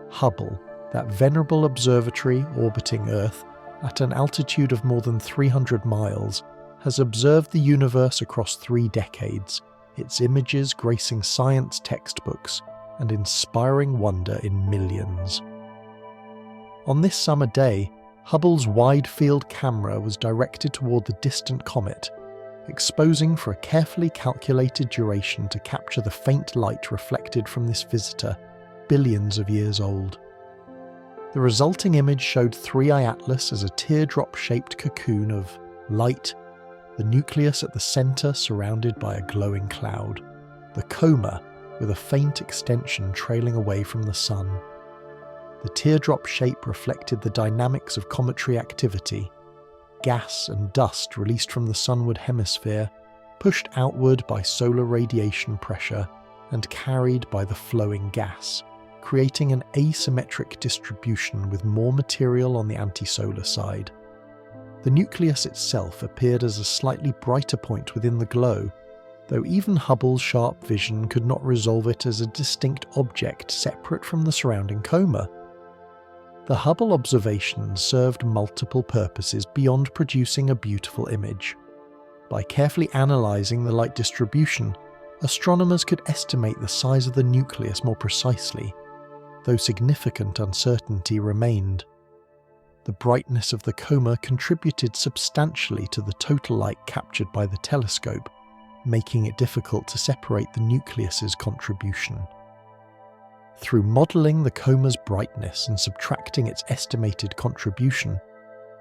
Hubble, that venerable observatory orbiting Earth at an altitude of more than 300 miles, has observed the universe across 3 decades, its images gracing science textbooks and inspiring wonder in millions. On this summer day, Hubble's wide-field camera was directed toward the distant comet, exposing for a carefully calculated duration to capture the faint light reflected from this visitor, billions of years old. The resulting image showed 3I Atlas as a teardrop-shaped cocoon of light, the nucleus at the centre surrounded by a glowing cloud, the coma with a faint extension trailing away from the sun. The teardrop shape reflected the dynamics of cometary activity, gas and dust released from the sunward hemisphere, pushed outward by solar radiation pressure and carried by the flowing gas, creating an asymmetric distribution with more material on the antisolar side. The nucleus itself appeared as a slightly brighter point within the glow, though even Hubble's sharp vision could not resolve it as a distinct object separate from the surrounding coma. The Hubble observations served multiple purposes beyond producing a beautiful image. By carefully analysing the light distribution, astronomers could estimate the size of the nucleus more precisely, though significant uncertainty remained. The brightness of the coma contributed substantially to the total light captured by the telescope, making it difficult to separate the nucleus's contribution. Through modelling the coma's brightness and subtracting its estimated contribution,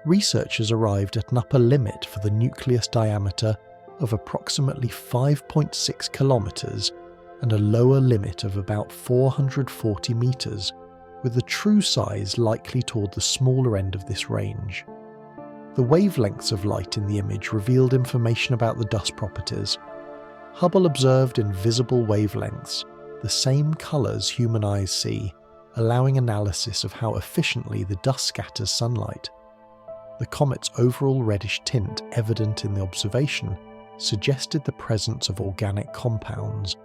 researchers arrived at an upper limit for the nucleus diameter of approximately 5.6 kilometres and a lower limit of about 440 metres, with the true size likely toward the smaller end of this range. The wavelengths of light in the image revealed information about the dust properties. Hubble observed in visible wavelengths the same colours human eyes see, allowing analysis of how efficiently the dust scatters sunlight. The comet's overall reddish tint evident in the observation suggested the presence of organic compounds,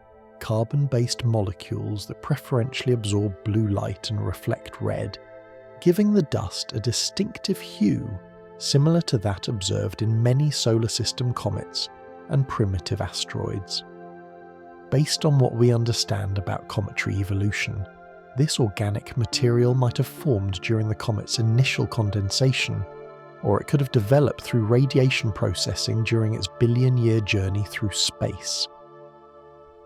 carbon-based molecules that preferentially absorb blue light and reflect red, giving the dust a distinctive hue similar to that observed in many solar system comets and primitive asteroids. Based on what we understand about cometary evolution, this organic material might have formed during the comet's initial condensation, or it could have developed through radiation processing during its billion-year journey through space.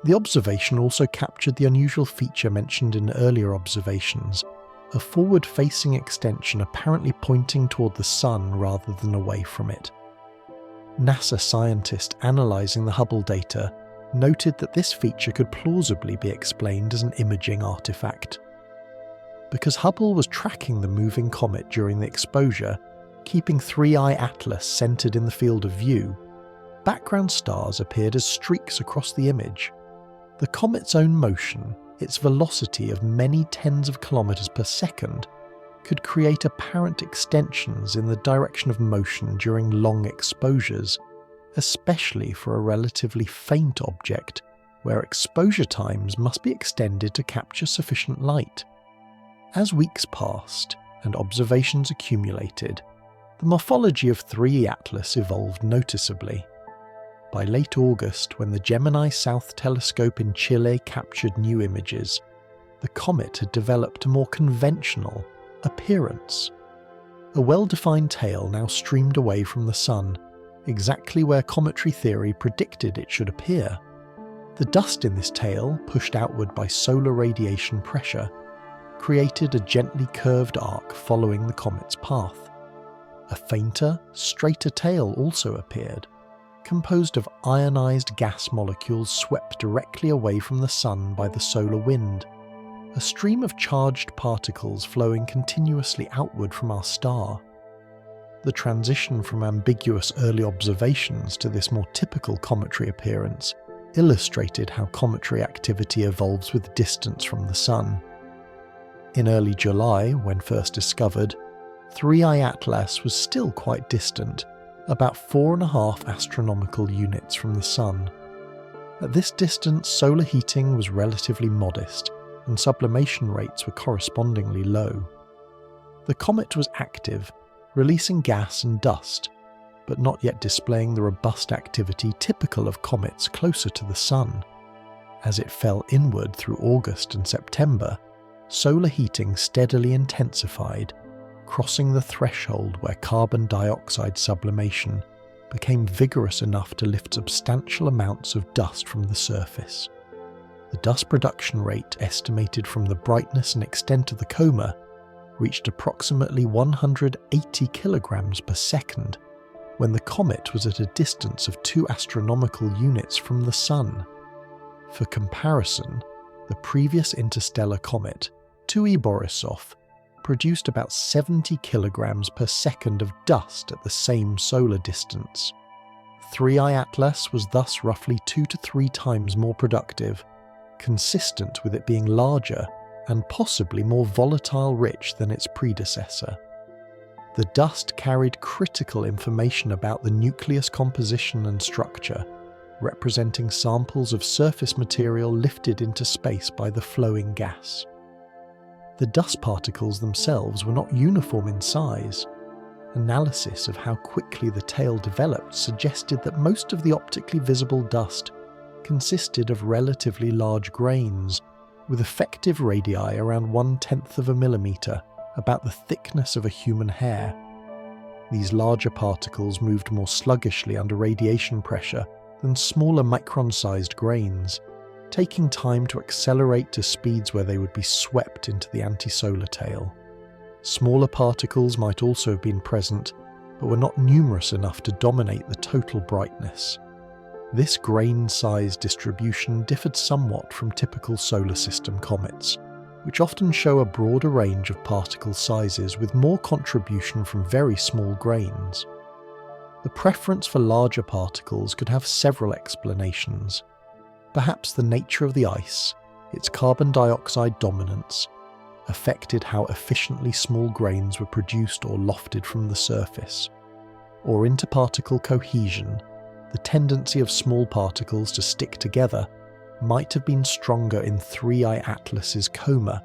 The observation also captured the unusual feature mentioned in earlier observations, a forward-facing extension apparently pointing toward the Sun rather than away from it. NASA scientists analysing the Hubble data noted that this feature could plausibly be explained as an imaging artifact. Because Hubble was tracking the moving comet during the exposure, keeping 3i Atlas centred in the field of view, background stars appeared as streaks across the image. The comet's own motion, its velocity of many tens of kilometres per second, could create apparent extensions in the direction of motion during long exposures, especially for a relatively faint object where exposure times must be extended to capture sufficient light. As weeks passed and observations accumulated, the morphology of 3 Atlas evolved noticeably. By late August, when the Gemini South telescope in Chile captured new images, the comet had developed a more conventional appearance. A well-defined tail now streamed away from the Sun, exactly where cometary theory predicted it should appear. The dust in this tail, pushed outward by solar radiation pressure, created a gently curved arc following the comet's path. A fainter, straighter tail also appeared, composed of ionized gas molecules swept directly away from the Sun by the solar wind, a stream of charged particles flowing continuously outward from our star. The transition from ambiguous early observations to this more typical cometary appearance illustrated how cometary activity evolves with distance from the Sun. In early July, when first discovered, 3i Atlas was still quite distant, about 4.5 astronomical units from the Sun. At this distance, solar heating was relatively modest, and sublimation rates were correspondingly low. The comet was active, releasing gas and dust, but not yet displaying the robust activity typical of comets closer to the Sun. As it fell inward through August and September, solar heating steadily intensified, crossing the threshold where carbon dioxide sublimation became vigorous enough to lift substantial amounts of dust from the surface. The dust production rate estimated from the brightness and extent of the coma reached approximately 180 kilograms per second when the comet was at a distance of 2 astronomical units from the Sun. For comparison, the previous interstellar comet, 2e Borisov, produced about 70 kilograms per second of dust at the same solar distance. 3i Atlas was thus roughly 2 to 3 times more productive, consistent with it being larger and possibly more volatile rich than its predecessor. The dust carried critical information about the nucleus composition and structure, representing samples of surface material lifted into space by the flowing gas. The dust particles themselves were not uniform in size. Analysis of how quickly the tail developed suggested that most of the optically visible dust consisted of relatively large grains, with effective radii around 1/10 of a millimetre, about the thickness of a human hair. These larger particles moved more sluggishly under radiation pressure than smaller micron-sized grains, taking time to accelerate to speeds where they would be swept into the antisolar tail. Smaller particles might also have been present, but were not numerous enough to dominate the total brightness. This grain-size distribution differed somewhat from typical solar system comets, which often show a broader range of particle sizes with more contribution from very small grains. The preference for larger particles could have several explanations. Perhaps the nature of the ice, its carbon dioxide dominance, affected how efficiently small grains were produced or lofted from the surface. Or interparticle cohesion, the tendency of small particles to stick together, might have been stronger in 3I Atlas's coma,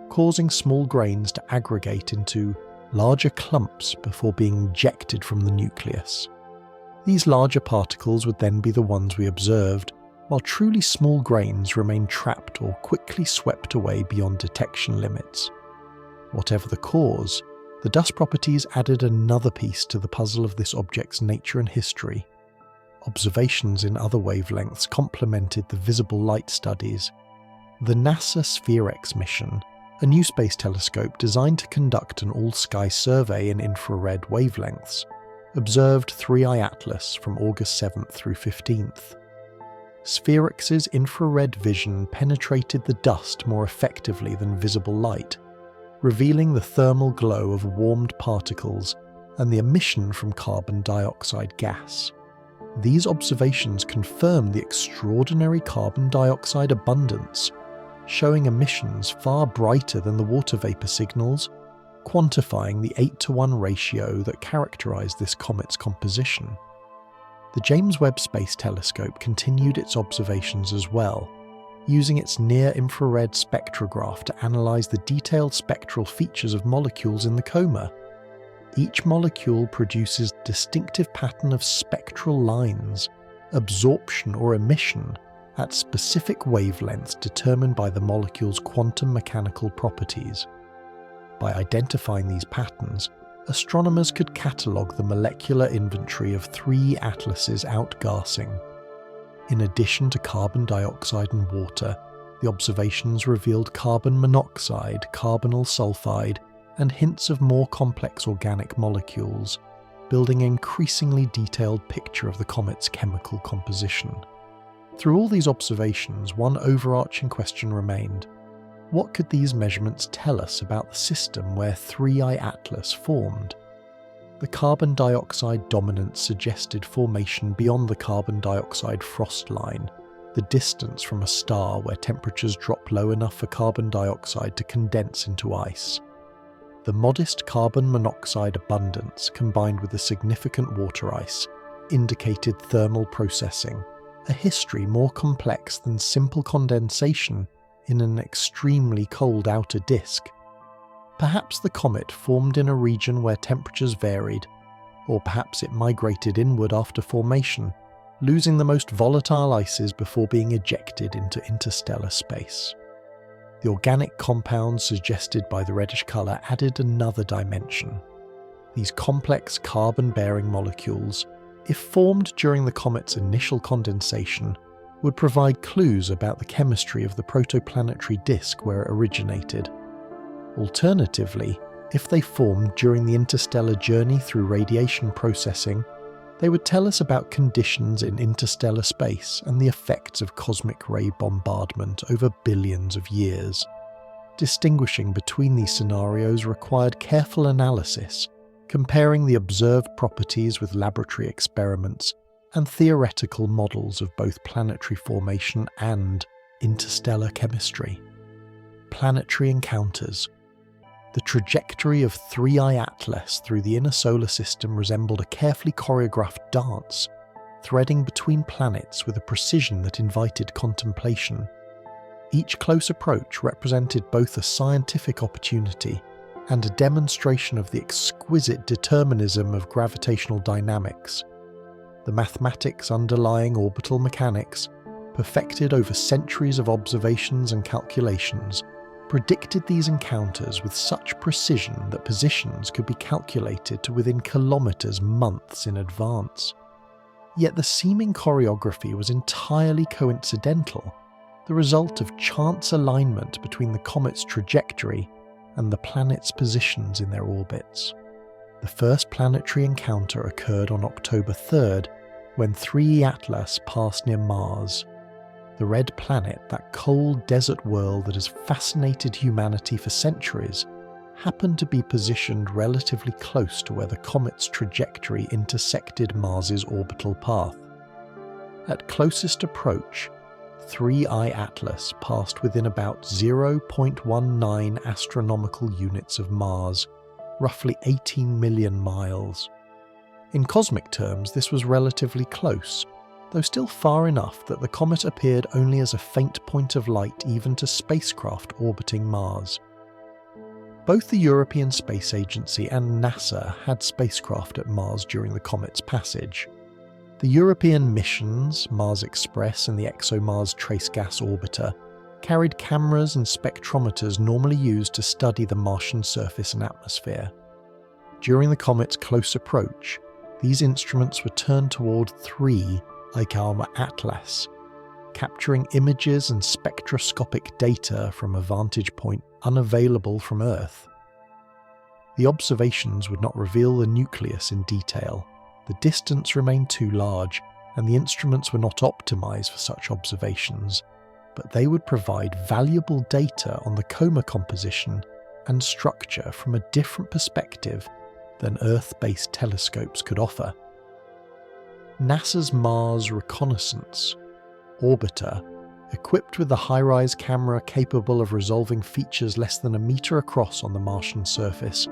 causing small grains to aggregate into larger clumps before being ejected from the nucleus. These larger particles would then be the ones we observed, while truly small grains remained trapped or quickly swept away beyond detection limits. Whatever the cause, the dust properties added another piece to the puzzle of this object's nature and history. Observations in other wavelengths complemented the visible light studies. The NASA SphereX mission, a new space telescope designed to conduct an all-sky survey in infrared wavelengths, observed 3I Atlas from August 7th through 15th. SphereX's infrared vision penetrated the dust more effectively than visible light, revealing the thermal glow of warmed particles and the emission from carbon dioxide gas. These observations confirm the extraordinary carbon dioxide abundance, showing emissions far brighter than the water vapour signals, quantifying the 8:1 ratio that characterised this comet's composition. The James Webb Space Telescope continued its observations as well, using its near-infrared spectrograph to analyse the detailed spectral features of molecules in the coma. Each molecule produces a distinctive pattern of spectral lines, absorption or emission, at specific wavelengths determined by the molecule's quantum mechanical properties. By identifying these patterns, astronomers could catalogue the molecular inventory of 3 atlases outgassing. In addition to carbon dioxide and water, the observations revealed carbon monoxide, carbonyl sulfide, and hints of more complex organic molecules, building an increasingly detailed picture of the comet's chemical composition. Through all these observations, one overarching question remained: what could these measurements tell us about the system where 3I Atlas formed? The carbon dioxide dominance suggested formation beyond the carbon dioxide frost line, the distance from a star where temperatures drop low enough for carbon dioxide to condense into ice. The modest carbon monoxide abundance, combined with the significant water ice, indicated thermal processing, a history more complex than simple condensation in an extremely cold outer disk. Perhaps the comet formed in a region where temperatures varied, or perhaps it migrated inward after formation, losing the most volatile ices before being ejected into interstellar space. The organic compounds suggested by the reddish colour added another dimension. These complex carbon-bearing molecules, if formed during the comet's initial condensation, would provide clues about the chemistry of the protoplanetary disk where it originated. Alternatively, if they formed during the interstellar journey through radiation processing, they would tell us about conditions in interstellar space and the effects of cosmic ray bombardment over billions of years. Distinguishing between these scenarios required careful analysis, comparing the observed properties with laboratory experiments and theoretical models of both planetary formation and interstellar chemistry. Planetary encounters. The trajectory of 3I Atlas through the inner solar system resembled a carefully choreographed dance. threading between planets with a precision that invited contemplation. Each close approach represented both a scientific opportunity and a demonstration of the exquisite determinism of gravitational dynamics. The mathematics underlying orbital mechanics, perfected over centuries of observations and calculations, predicted these encounters with such precision that positions could be calculated to within kilometers months in advance. Yet the seeming choreography was entirely coincidental, the result of chance alignment between the comet's trajectory and the planet's positions in their orbits. The first planetary encounter occurred on October 3rd, when 3E Atlas passed near Mars. The red planet, that cold desert world that has fascinated humanity for centuries, happened to be positioned relatively close to where the comet's trajectory intersected Mars's orbital path. At closest approach, 3I Atlas passed within about 0.19 astronomical units of Mars, roughly 18 million miles. In cosmic terms, this was relatively close, though still far enough that the comet appeared only as a faint point of light even to spacecraft orbiting Mars. Both the European Space Agency and NASA had spacecraft at Mars during the comet's passage. The European missions, Mars Express and the ExoMars Trace Gas Orbiter, carried cameras and spectrometers normally used to study the Martian surface and atmosphere. During the comet's close approach, these instruments were turned toward 3I Atlas, capturing images and spectroscopic data from a vantage point unavailable from Earth. The observations would not reveal the nucleus in detail. The distance remained too large, and the instruments were not optimized for such observations, but they would provide valuable data on the coma composition and structure from a different perspective than Earth-based telescopes could offer. NASA's Mars Reconnaissance Orbiter, equipped with a high-rise camera capable of resolving features less than a meter across on the Martian surface,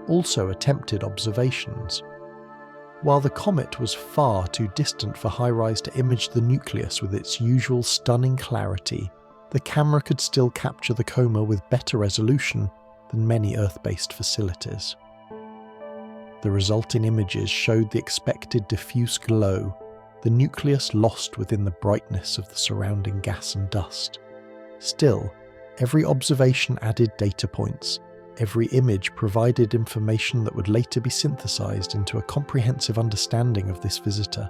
also attempted observations. While the comet was far too distant for HiRISE to image the nucleus with its usual stunning clarity, the camera could still capture the coma with better resolution than many Earth-based facilities. The resulting images showed the expected diffuse glow, the nucleus lost within the brightness of the surrounding gas and dust. Still, every observation added data points. Every image provided information that would later be synthesized into a comprehensive understanding of this visitor.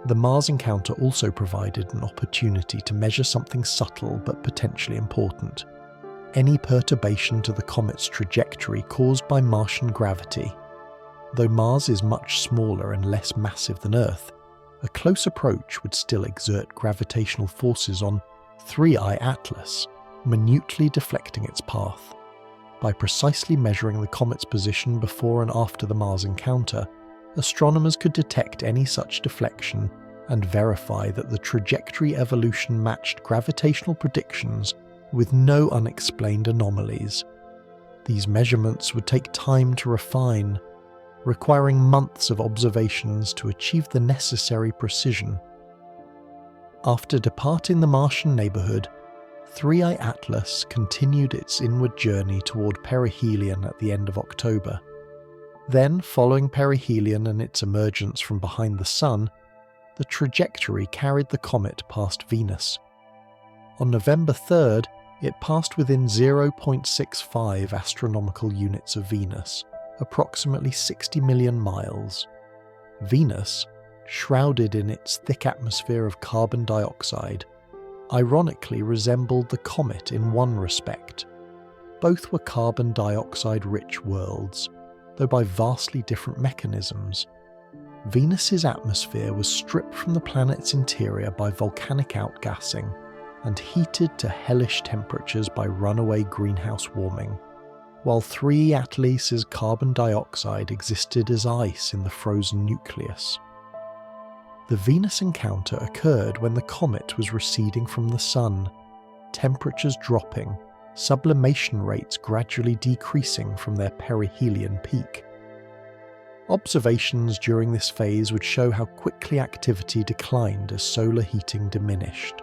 The Mars encounter also provided an opportunity to measure something subtle but potentially important: any perturbation to the comet's trajectory caused by Martian gravity. Though Mars is much smaller and less massive than Earth, a close approach would still exert gravitational forces on 3I Atlas, minutely deflecting its path. By precisely measuring the comet's position before and after the Mars encounter, astronomers could detect any such deflection and verify that the trajectory evolution matched gravitational predictions with no unexplained anomalies. These measurements would take time to refine, requiring months of observations to achieve the necessary precision. After departing the Martian neighborhood, 3I Atlas continued its inward journey toward perihelion at the end of October. Then, following perihelion and its emergence from behind the Sun, the trajectory carried the comet past Venus. On November 3rd, it passed within 0.65 astronomical units of Venus, approximately 60 million miles. Venus, shrouded in its thick atmosphere of carbon dioxide, ironically resembled the comet in one respect. Both were carbon dioxide-rich worlds, though by vastly different mechanisms. Venus's atmosphere was stripped from the planet's interior by volcanic outgassing and heated to hellish temperatures by runaway greenhouse warming, while 3 Atlas's carbon dioxide existed as ice in the frozen nucleus. The Venus encounter occurred when the comet was receding from the Sun, temperatures dropping, sublimation rates gradually decreasing from their perihelion peak. Observations during this phase would show how quickly activity declined as solar heating diminished.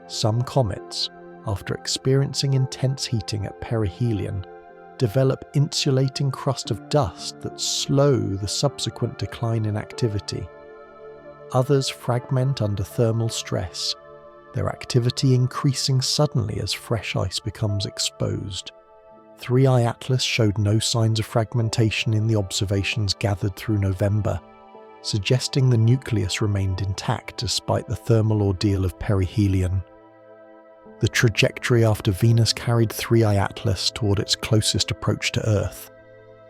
Some comets, after experiencing intense heating at perihelion, develop insulating crust of dust that slow the subsequent decline in activity. Others fragment under thermal stress, their activity increasing suddenly as fresh ice becomes exposed. 3I Atlas showed no signs of fragmentation in the observations gathered through November, suggesting the nucleus remained intact despite the thermal ordeal of perihelion. The trajectory after Venus carried 3I Atlas toward its closest approach to Earth,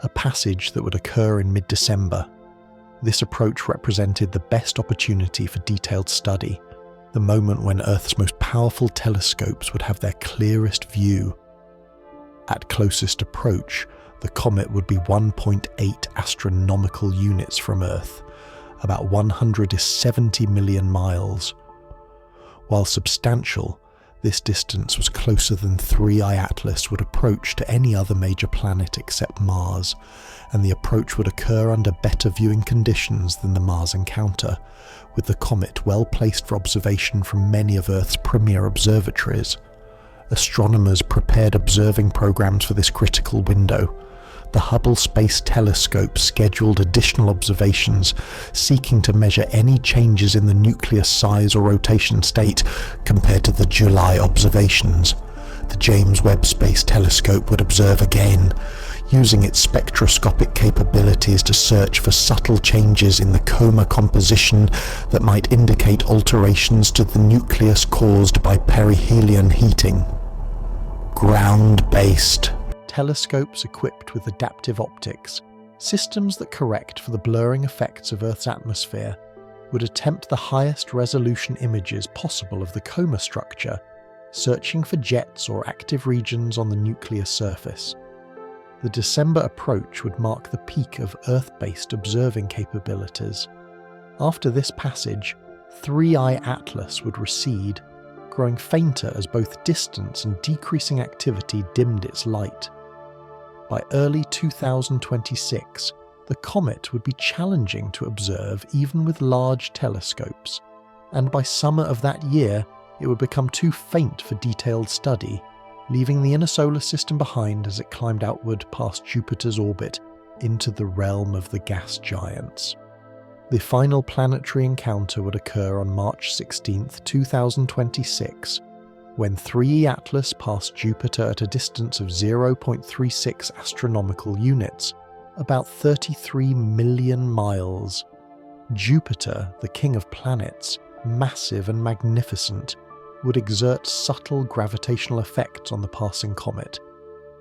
a passage that would occur in mid-December. This approach represented the best opportunity for detailed study, the moment when Earth's most powerful telescopes would have their clearest view. At closest approach, the comet would be 1.8 astronomical units from Earth, about 170 million miles. While substantial, this distance was closer than 3I Atlas would approach to any other major planet except Mars, and the approach would occur under better viewing conditions than the Mars encounter, with the comet well placed for observation from many of Earth's premier observatories. Astronomers prepared observing programs for this critical window. The Hubble Space Telescope scheduled additional observations, seeking to measure any changes in the nucleus size or rotation state compared to the July observations. The James Webb Space Telescope would observe again, using its spectroscopic capabilities to search for subtle changes in the coma composition that might indicate alterations to the nucleus caused by perihelion heating. Ground-based telescopes equipped with adaptive optics, systems that correct for the blurring effects of Earth's atmosphere, would attempt the highest resolution images possible of the coma structure, searching for jets or active regions on the nuclear surface. The December approach would mark the peak of Earth-based observing capabilities. After this passage, 3I Atlas would recede, growing fainter as both distance and decreasing activity dimmed its light. By early 2026, the comet would be challenging to observe even with large telescopes, and by summer of that year, it would become too faint for detailed study, leaving the inner solar system behind as it climbed outward past Jupiter's orbit into the realm of the gas giants. The final planetary encounter would occur on March 16, 2026, when 3E Atlas passed Jupiter at a distance of 0.36 astronomical units, about 33 million miles. Jupiter, the king of planets, massive and magnificent, would exert subtle gravitational effects on the passing comet,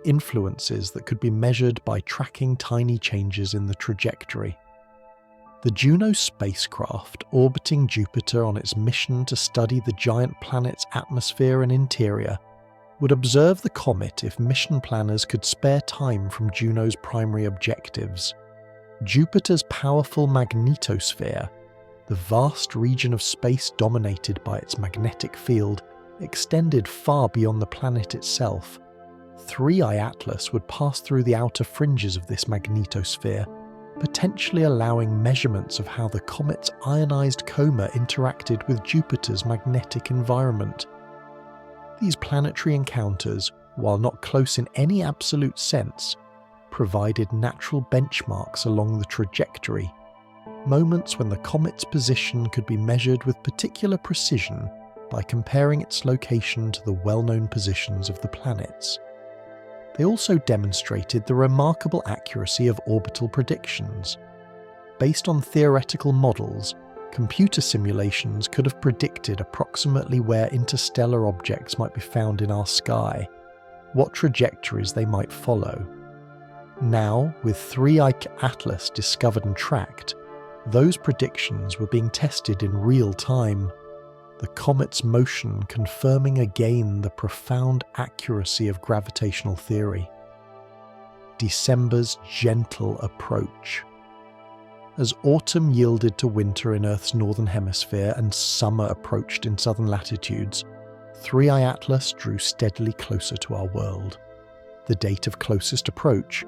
influences that could be measured by tracking tiny changes in the trajectory. The Juno spacecraft, orbiting Jupiter on its mission to study the giant planet's atmosphere and interior, would observe the comet if mission planners could spare time from Juno's primary objectives. Jupiter's powerful magnetosphere, the vast region of space dominated by its magnetic field, extended far beyond the planet itself. 3I Atlas would pass through the outer fringes of this magnetosphere, potentially allowing measurements of how the comet's ionized coma interacted with Jupiter's magnetic environment. These planetary encounters, while not close in any absolute sense, provided natural benchmarks along the trajectory, moments when the comet's position could be measured with particular precision by comparing its location to the well-known positions of the planets. They also demonstrated the remarkable accuracy of orbital predictions. Based on theoretical models, computer simulations could have predicted approximately where interstellar objects might be found in our sky, what trajectories they might follow. Now, with 3I Atlas discovered and tracked, those predictions were being tested in real time, the comet's motion confirming again the profound accuracy of gravitational theory. December's gentle approach. As autumn yielded to winter in Earth's northern hemisphere and summer approached in southern latitudes, 3I Atlas drew steadily closer to our world. The date of closest approach,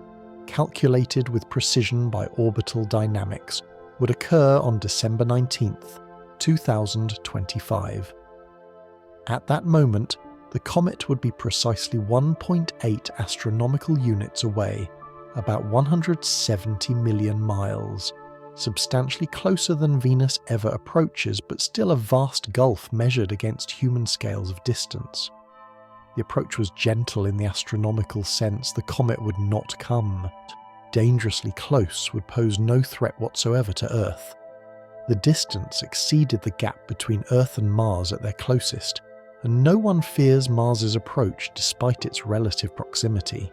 calculated with precision by orbital dynamics, would occur on December 19th, 2025. At that moment, the comet would be precisely 1.8 astronomical units away, about 170 million miles, substantially closer than Venus ever approaches, but still a vast gulf measured against human scales of distance. The approach was gentle in the astronomical sense. The comet would not come. Dangerously close would pose no threat whatsoever to Earth. The distance exceeded the gap between Earth and Mars at their closest, and no one fears Mars's approach despite its relative proximity.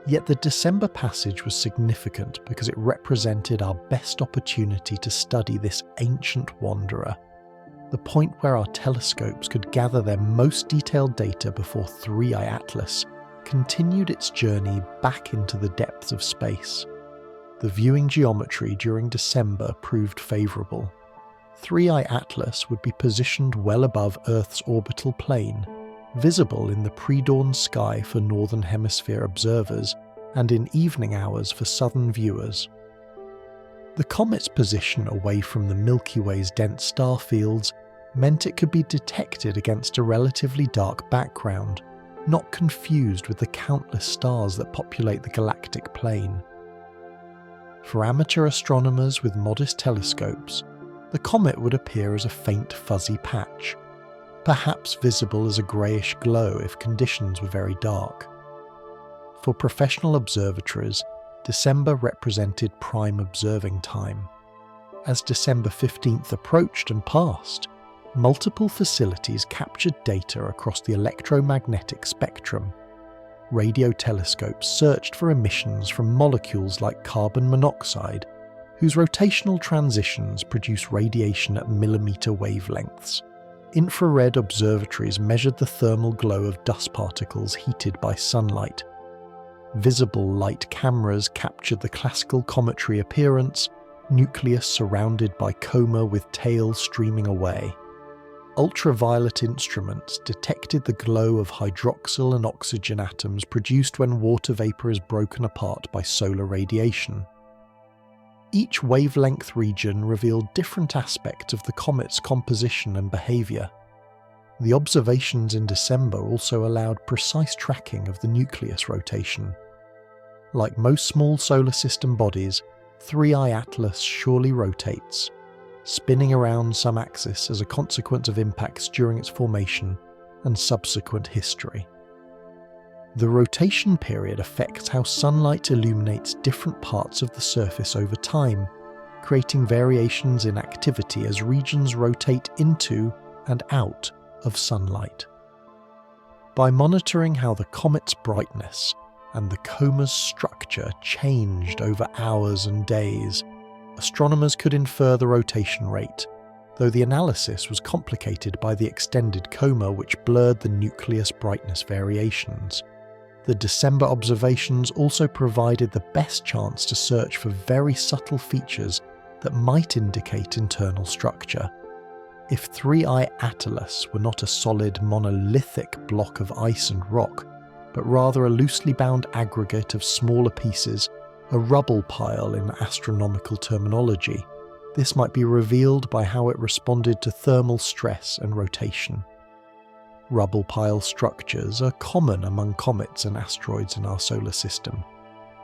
Yet the December passage was significant because it represented our best opportunity to study this ancient wanderer, the point where our telescopes could gather their most detailed data before 3I Atlas continued its journey back into the depths of space. The viewing geometry during December proved favourable. 3I Atlas would be positioned well above Earth's orbital plane, visible in the pre-dawn sky for Northern Hemisphere observers and in evening hours for southern viewers. The comet's position away from the Milky Way's dense star fields meant it could be detected against a relatively dark background, not confused with the countless stars that populate the galactic plane. For amateur astronomers with modest telescopes, the comet would appear as a faint fuzzy patch, perhaps visible as a greyish glow if conditions were very dark. For professional observatories, December represented prime observing time. As December 15th approached and passed, multiple facilities captured data across the electromagnetic spectrum. Radio telescopes searched for emissions from molecules like carbon monoxide, whose rotational transitions produce radiation at millimetre wavelengths. Infrared observatories measured the thermal glow of dust particles heated by sunlight. Visible light cameras captured the classical cometary appearance, nucleus surrounded by coma with tail streaming away. Ultraviolet instruments detected the glow of hydroxyl and oxygen atoms produced when water vapour is broken apart by solar radiation. Each wavelength region revealed different aspects of the comet's composition and behaviour. The observations in December also allowed precise tracking of the nucleus rotation. Like most small solar system bodies, 3I Atlas surely rotates, spinning around some axis as a consequence of impacts during its formation and subsequent history. The rotation period affects how sunlight illuminates different parts of the surface over time, creating variations in activity as regions rotate into and out of sunlight. By monitoring how the comet's brightness and the coma's structure changed over hours and days, astronomers could infer the rotation rate, though the analysis was complicated by the extended coma which blurred the nucleus brightness variations. The December observations also provided the best chance to search for very subtle features that might indicate internal structure. If 3I Atlas were not a solid monolithic block of ice and rock, but rather a loosely bound aggregate of smaller pieces, a rubble pile in astronomical terminology, this might be revealed by how it responded to thermal stress and rotation. Rubble pile structures are common among comets and asteroids in our solar system,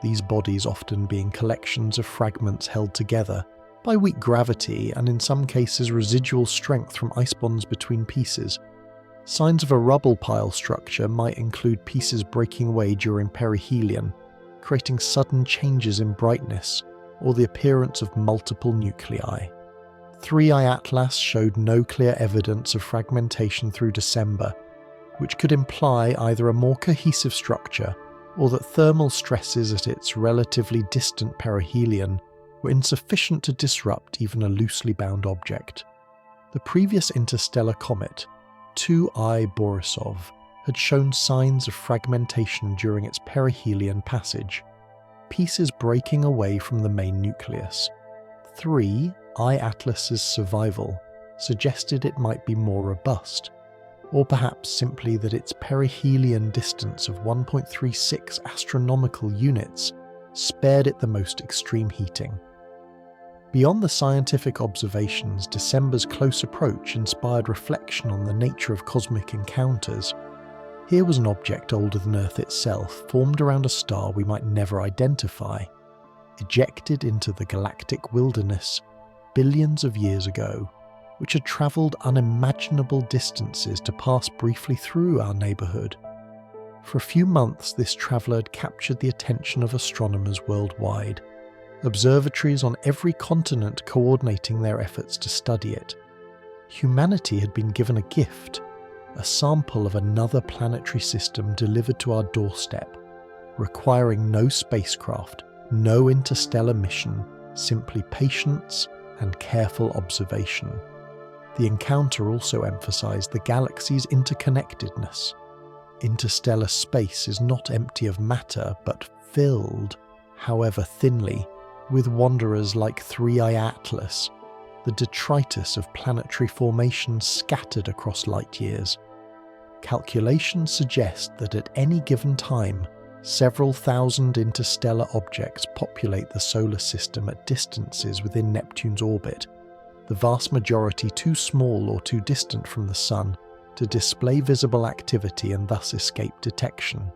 these bodies often being collections of fragments held together by weak gravity and in some cases residual strength from ice bonds between pieces. Signs of a rubble pile structure might include pieces breaking away during perihelion, creating sudden changes in brightness, or the appearance of multiple nuclei. 3I Atlas showed no clear evidence of fragmentation through December, which could imply either a more cohesive structure or that thermal stresses at its relatively distant perihelion were insufficient to disrupt even a loosely bound object. The previous interstellar comet, 2I Borisov, had shown signs of fragmentation during its perihelion passage, pieces breaking away from the main nucleus. 3I Atlas's survival suggested it might be more robust, or perhaps simply that its perihelion distance of 1.36 astronomical units spared it the most extreme heating. Beyond the scientific observations, December's close approach inspired reflection on the nature of cosmic encounters. Here was an object older than Earth itself, formed around a star we might never identify, ejected into the galactic wilderness billions of years ago, which had travelled unimaginable distances to pass briefly through our neighbourhood. For a few months, this traveller had captured the attention of astronomers worldwide, observatories on every continent coordinating their efforts to study it. Humanity had been given a gift, a sample of another planetary system delivered to our doorstep, requiring no spacecraft, no interstellar mission, simply patience and careful observation. The encounter also emphasized the galaxy's interconnectedness. Interstellar space is not empty of matter, but filled, however thinly, with wanderers like 3I Atlas, the detritus of planetary formations scattered across light years. Calculations suggest that at any given time, several thousand interstellar objects populate the solar system at distances within Neptune's orbit, the vast majority too small or too distant from the Sun to display visible activity and thus escape detection.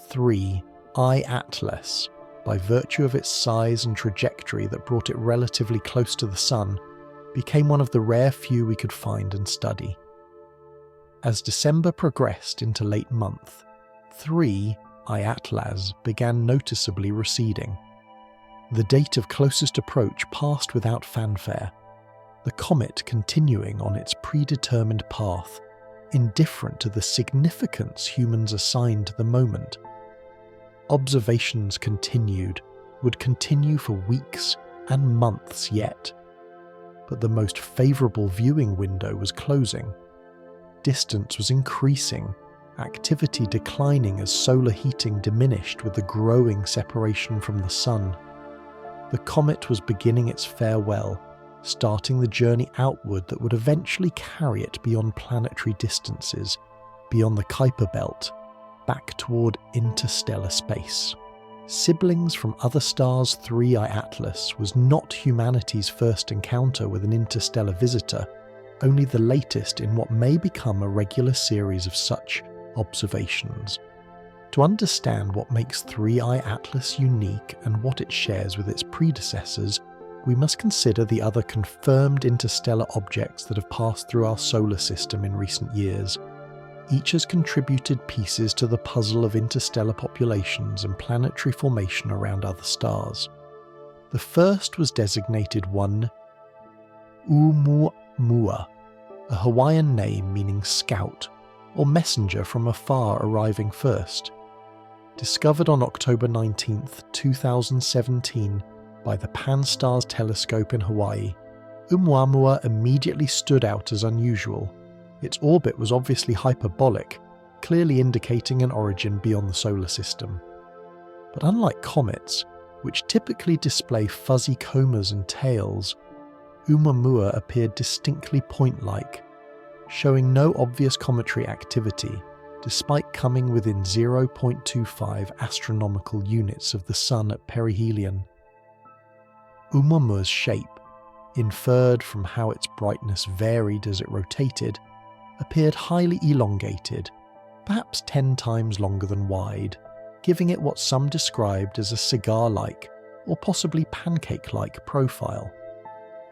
3I Atlas, by virtue of its size and trajectory that brought it relatively close to the Sun, became one of the rare few we could find and study. As December progressed into late month, 3I Atlas began noticeably receding. The date of closest approach passed without fanfare, the comet continuing on its predetermined path, indifferent to the significance humans assigned to the moment. Observations continued, would continue for weeks and months yet. But the most favourable viewing window was closing. Distance was increasing, activity declining as solar heating diminished with the growing separation from the Sun. The comet was beginning its farewell, starting the journey outward that would eventually carry it beyond planetary distances, beyond the Kuiper belt, back toward interstellar space. Siblings from other stars' 3I Atlas was not humanity's first encounter with an interstellar visitor, only the latest in what may become a regular series of such observations. To understand what makes 3I Atlas unique and what it shares with its predecessors, we must consider the other confirmed interstellar objects that have passed through our solar system in recent years. Each has contributed pieces to the puzzle of interstellar populations and planetary formation around other stars. The first was designated 1 Oumuamua, a Hawaiian name meaning scout, or messenger from afar arriving first. Discovered on October 19, 2017 by the Pan-STARRS telescope in Hawaii, Oumuamua immediately stood out as unusual. Its orbit was obviously hyperbolic, clearly indicating an origin beyond the solar system. But unlike comets, which typically display fuzzy comas and tails, Oumuamua appeared distinctly point-like, showing no obvious cometary activity, despite coming within 0.25 astronomical units of the Sun at perihelion. Oumuamua's shape, inferred from how its brightness varied as it rotated, appeared highly elongated, perhaps 10 times longer than wide, giving it what some described as a cigar-like or possibly pancake-like profile.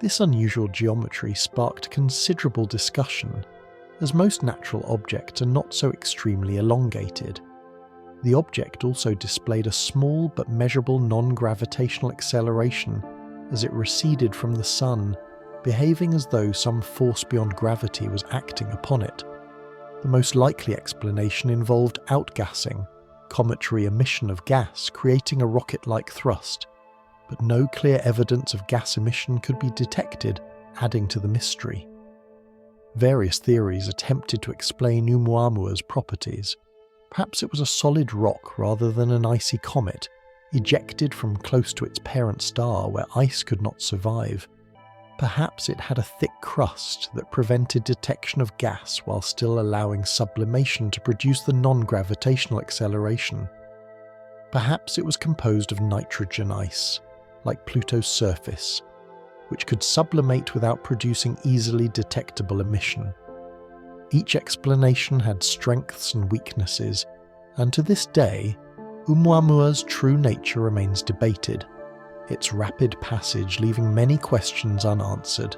This unusual geometry sparked considerable discussion, as most natural objects are not so extremely elongated. The object also displayed a small but measurable non-gravitational acceleration as it receded from the Sun, behaving as though some force beyond gravity was acting upon it. The most likely explanation involved outgassing, cometary emission of gas creating a rocket-like thrust, but no clear evidence of gas emission could be detected, adding to the mystery. Various theories attempted to explain Oumuamua's properties. Perhaps it was a solid rock rather than an icy comet, ejected from close to its parent star where ice could not survive. Perhaps it had a thick crust that prevented detection of gas while still allowing sublimation to produce the non-gravitational acceleration. Perhaps it was composed of nitrogen ice, like Pluto's surface, which could sublimate without producing easily detectable emission. Each explanation had strengths and weaknesses, and to this day, Oumuamua's true nature remains debated, its rapid passage leaving many questions unanswered.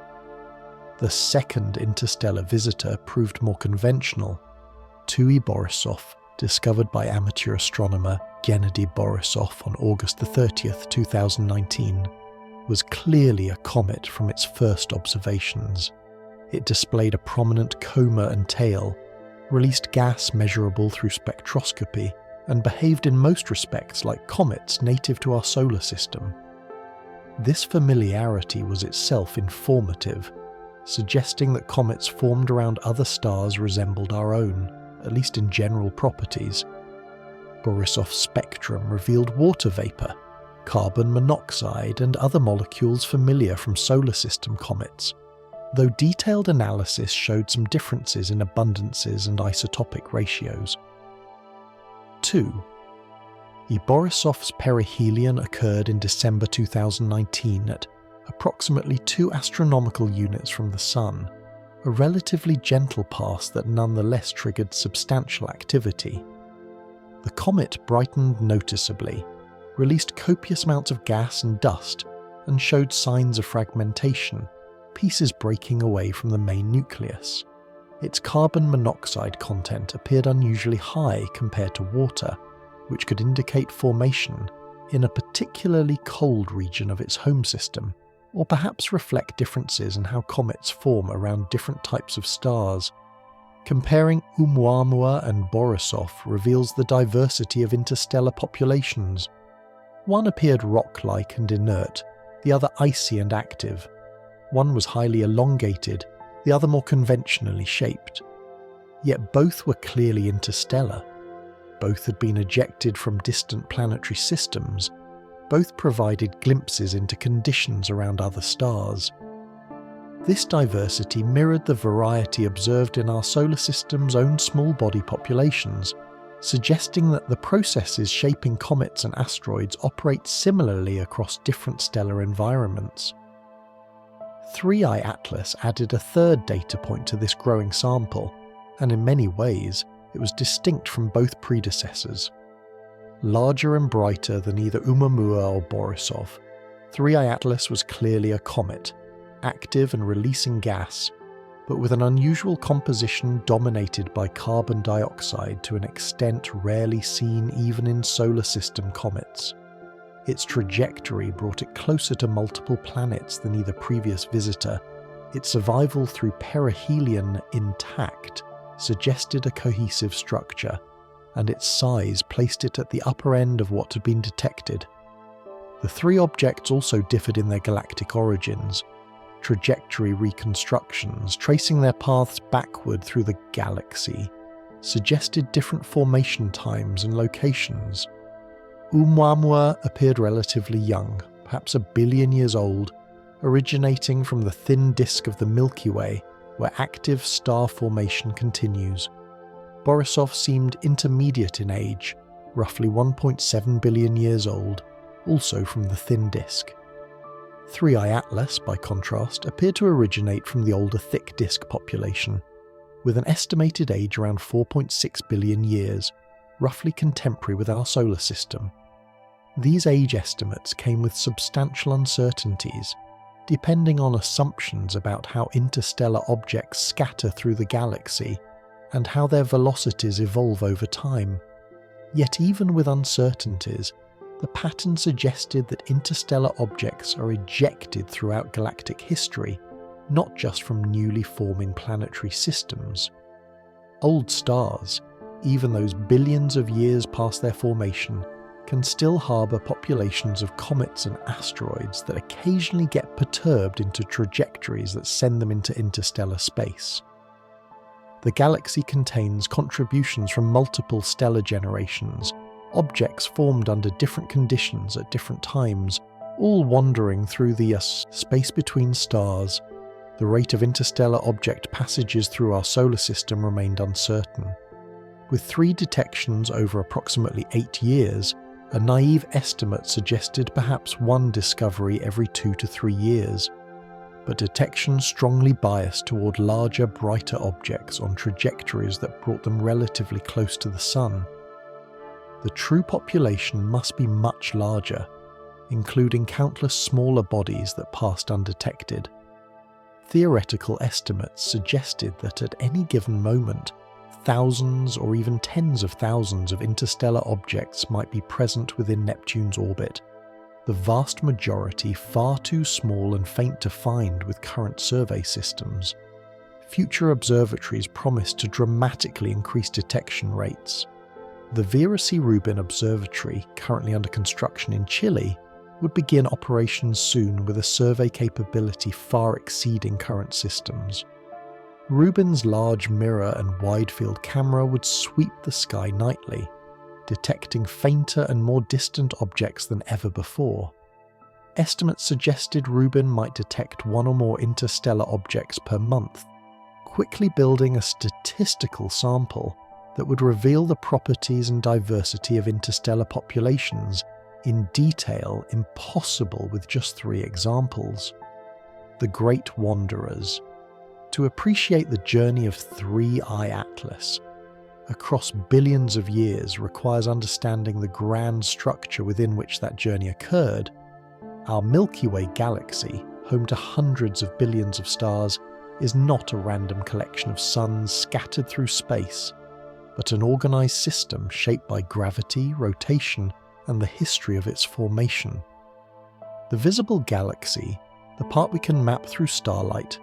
The second interstellar visitor proved more conventional. Tui Borisov, discovered by amateur astronomer Gennady Borisov on August 30th, 2019, was clearly a comet from its first observations. It displayed a prominent coma and tail, released gas measurable through spectroscopy, and behaved in most respects like comets native to our solar system. This familiarity was itself informative, suggesting that comets formed around other stars resembled our own, at least in general properties. Borisov's spectrum revealed water vapour, carbon monoxide, and other molecules familiar from solar system comets, though detailed analysis showed some differences in abundances and isotopic ratios. 2. Borisov's perihelion occurred in December 2019 at approximately 2 astronomical units from the Sun, a relatively gentle pass that nonetheless triggered substantial activity. The comet brightened noticeably, released copious amounts of gas and dust, and showed signs of fragmentation, pieces breaking away from the main nucleus. Its carbon monoxide content appeared unusually high compared to water, which could indicate formation in a particularly cold region of its home system, or perhaps reflect differences in how comets form around different types of stars. Comparing Oumuamua and Borisov reveals the diversity of interstellar populations. One appeared rock-like and inert, the other icy and active. One was highly elongated, the other more conventionally shaped. Yet both were clearly interstellar. Both had been ejected from distant planetary systems. Both provided glimpses into conditions around other stars. This diversity mirrored the variety observed in our solar system's own small body populations, suggesting that the processes shaping comets and asteroids operate similarly across different stellar environments. 3i Atlas added a third data point to this growing sample, and in many ways, it was distinct from both predecessors. Larger and brighter than either Oumuamua or Borisov, 3i Atlas was clearly a comet, active and releasing gas, but with an unusual composition dominated by carbon dioxide to an extent rarely seen even in solar system comets. Its trajectory brought it closer to multiple planets than either previous visitor. Its survival through perihelion intact suggested a cohesive structure, and its size placed it at the upper end of what had been detected. The 3 objects also differed in their galactic origins, trajectory reconstructions tracing their paths backward through the galaxy suggested different formation times and locations. Oumuamua appeared relatively young, perhaps 1 billion years old, originating from the thin disk of the Milky Way, where active star formation continues. Borisov seemed intermediate in age, roughly 1.7 billion years old, also from the thin disk. 3i Atlas, by contrast, appeared to originate from the older thick disk population, with an estimated age around 4.6 billion years, roughly contemporary with our solar system. These age estimates came with substantial uncertainties, depending on assumptions about how interstellar objects scatter through the galaxy and how their velocities evolve over time. Yet even with uncertainties, the pattern suggested that interstellar objects are ejected throughout galactic history, not just from newly forming planetary systems. Old stars, even those billions of years past their formation, can still harbour populations of comets and asteroids that occasionally get perturbed into trajectories that send them into interstellar space. The galaxy contains contributions from multiple stellar generations, objects formed under different conditions at different times, all wandering through the space between stars. The rate of interstellar object passages through our solar system remained uncertain. With 3 detections over approximately 8 years, A naive estimate suggested perhaps one discovery every 2 to 3 years, but detection strongly biased toward larger, brighter objects on trajectories that brought them relatively close to the Sun. The true population must be much larger, including countless smaller bodies that passed undetected. Theoretical estimates suggested that at any given moment, thousands or even tens of thousands of interstellar objects might be present within Neptune's orbit, the vast majority far too small and faint to find with current survey systems. Future observatories promise to dramatically increase detection rates. The Vera C. Rubin Observatory, currently under construction in Chile, would begin operations soon with a survey capability far exceeding current systems. Rubin's large mirror and wide-field camera would sweep the sky nightly, detecting fainter and more distant objects than ever before. Estimates suggested Rubin might detect one or more interstellar objects per month, quickly building a statistical sample that would reveal the properties and diversity of interstellar populations in detail impossible with just 3 examples. The Great Wanderers. To appreciate the journey of 3-eye Atlas across billions of years requires understanding the grand structure within which that journey occurred. Our Milky Way galaxy, home to hundreds of billions of stars, is not a random collection of suns scattered through space, but an organized system shaped by gravity, rotation, and the history of its formation. The visible galaxy, the part we can map through starlight,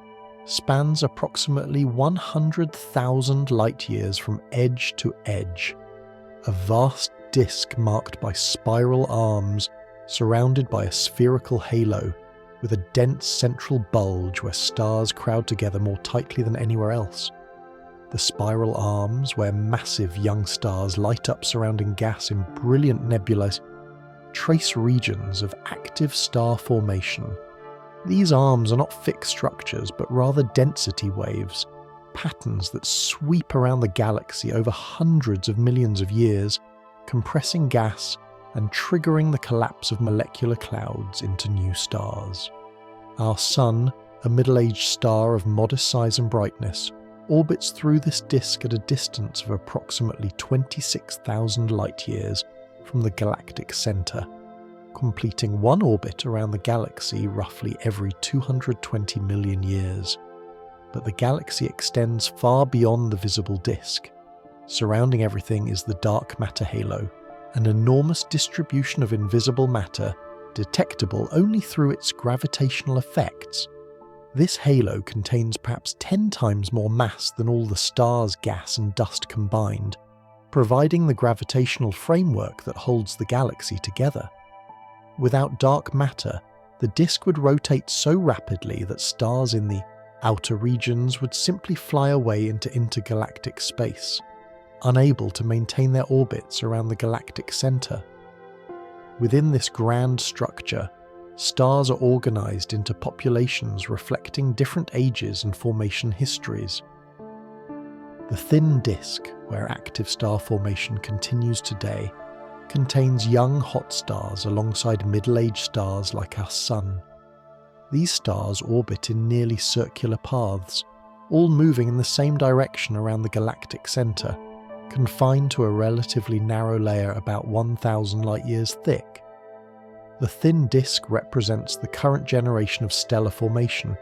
spans approximately 100,000 light-years from edge to edge, a vast disk marked by spiral arms surrounded by a spherical halo with a dense central bulge where stars crowd together more tightly than anywhere else. The spiral arms, where massive young stars light up surrounding gas in brilliant nebulae, trace regions of active star formation. These arms are not fixed structures, but rather density waves, patterns that sweep around the galaxy over hundreds of millions of years, compressing gas and triggering the collapse of molecular clouds into new stars. Our Sun, a middle-aged star of modest size and brightness, orbits through this disk at a distance of approximately 26,000 light-years from the galactic center, completing one orbit around the galaxy roughly every 220 million years. But the galaxy extends far beyond the visible disk. Surrounding everything is the dark matter halo, an enormous distribution of invisible matter detectable only through its gravitational effects. This halo contains perhaps 10 times more mass than all the stars' gas and dust combined, providing the gravitational framework that holds the galaxy together. Without dark matter, the disk would rotate so rapidly that stars in the outer regions would simply fly away into intergalactic space, unable to maintain their orbits around the galactic center. Within this grand structure, stars are organized into populations reflecting different ages and formation histories. The thin disk, where active star formation continues today, contains young hot stars alongside middle-aged stars like our Sun. These stars orbit in nearly circular paths, all moving in the same direction around the galactic center, confined to a relatively narrow layer about 1,000 light-years thick. The thin disk represents the current generation of stellar formation,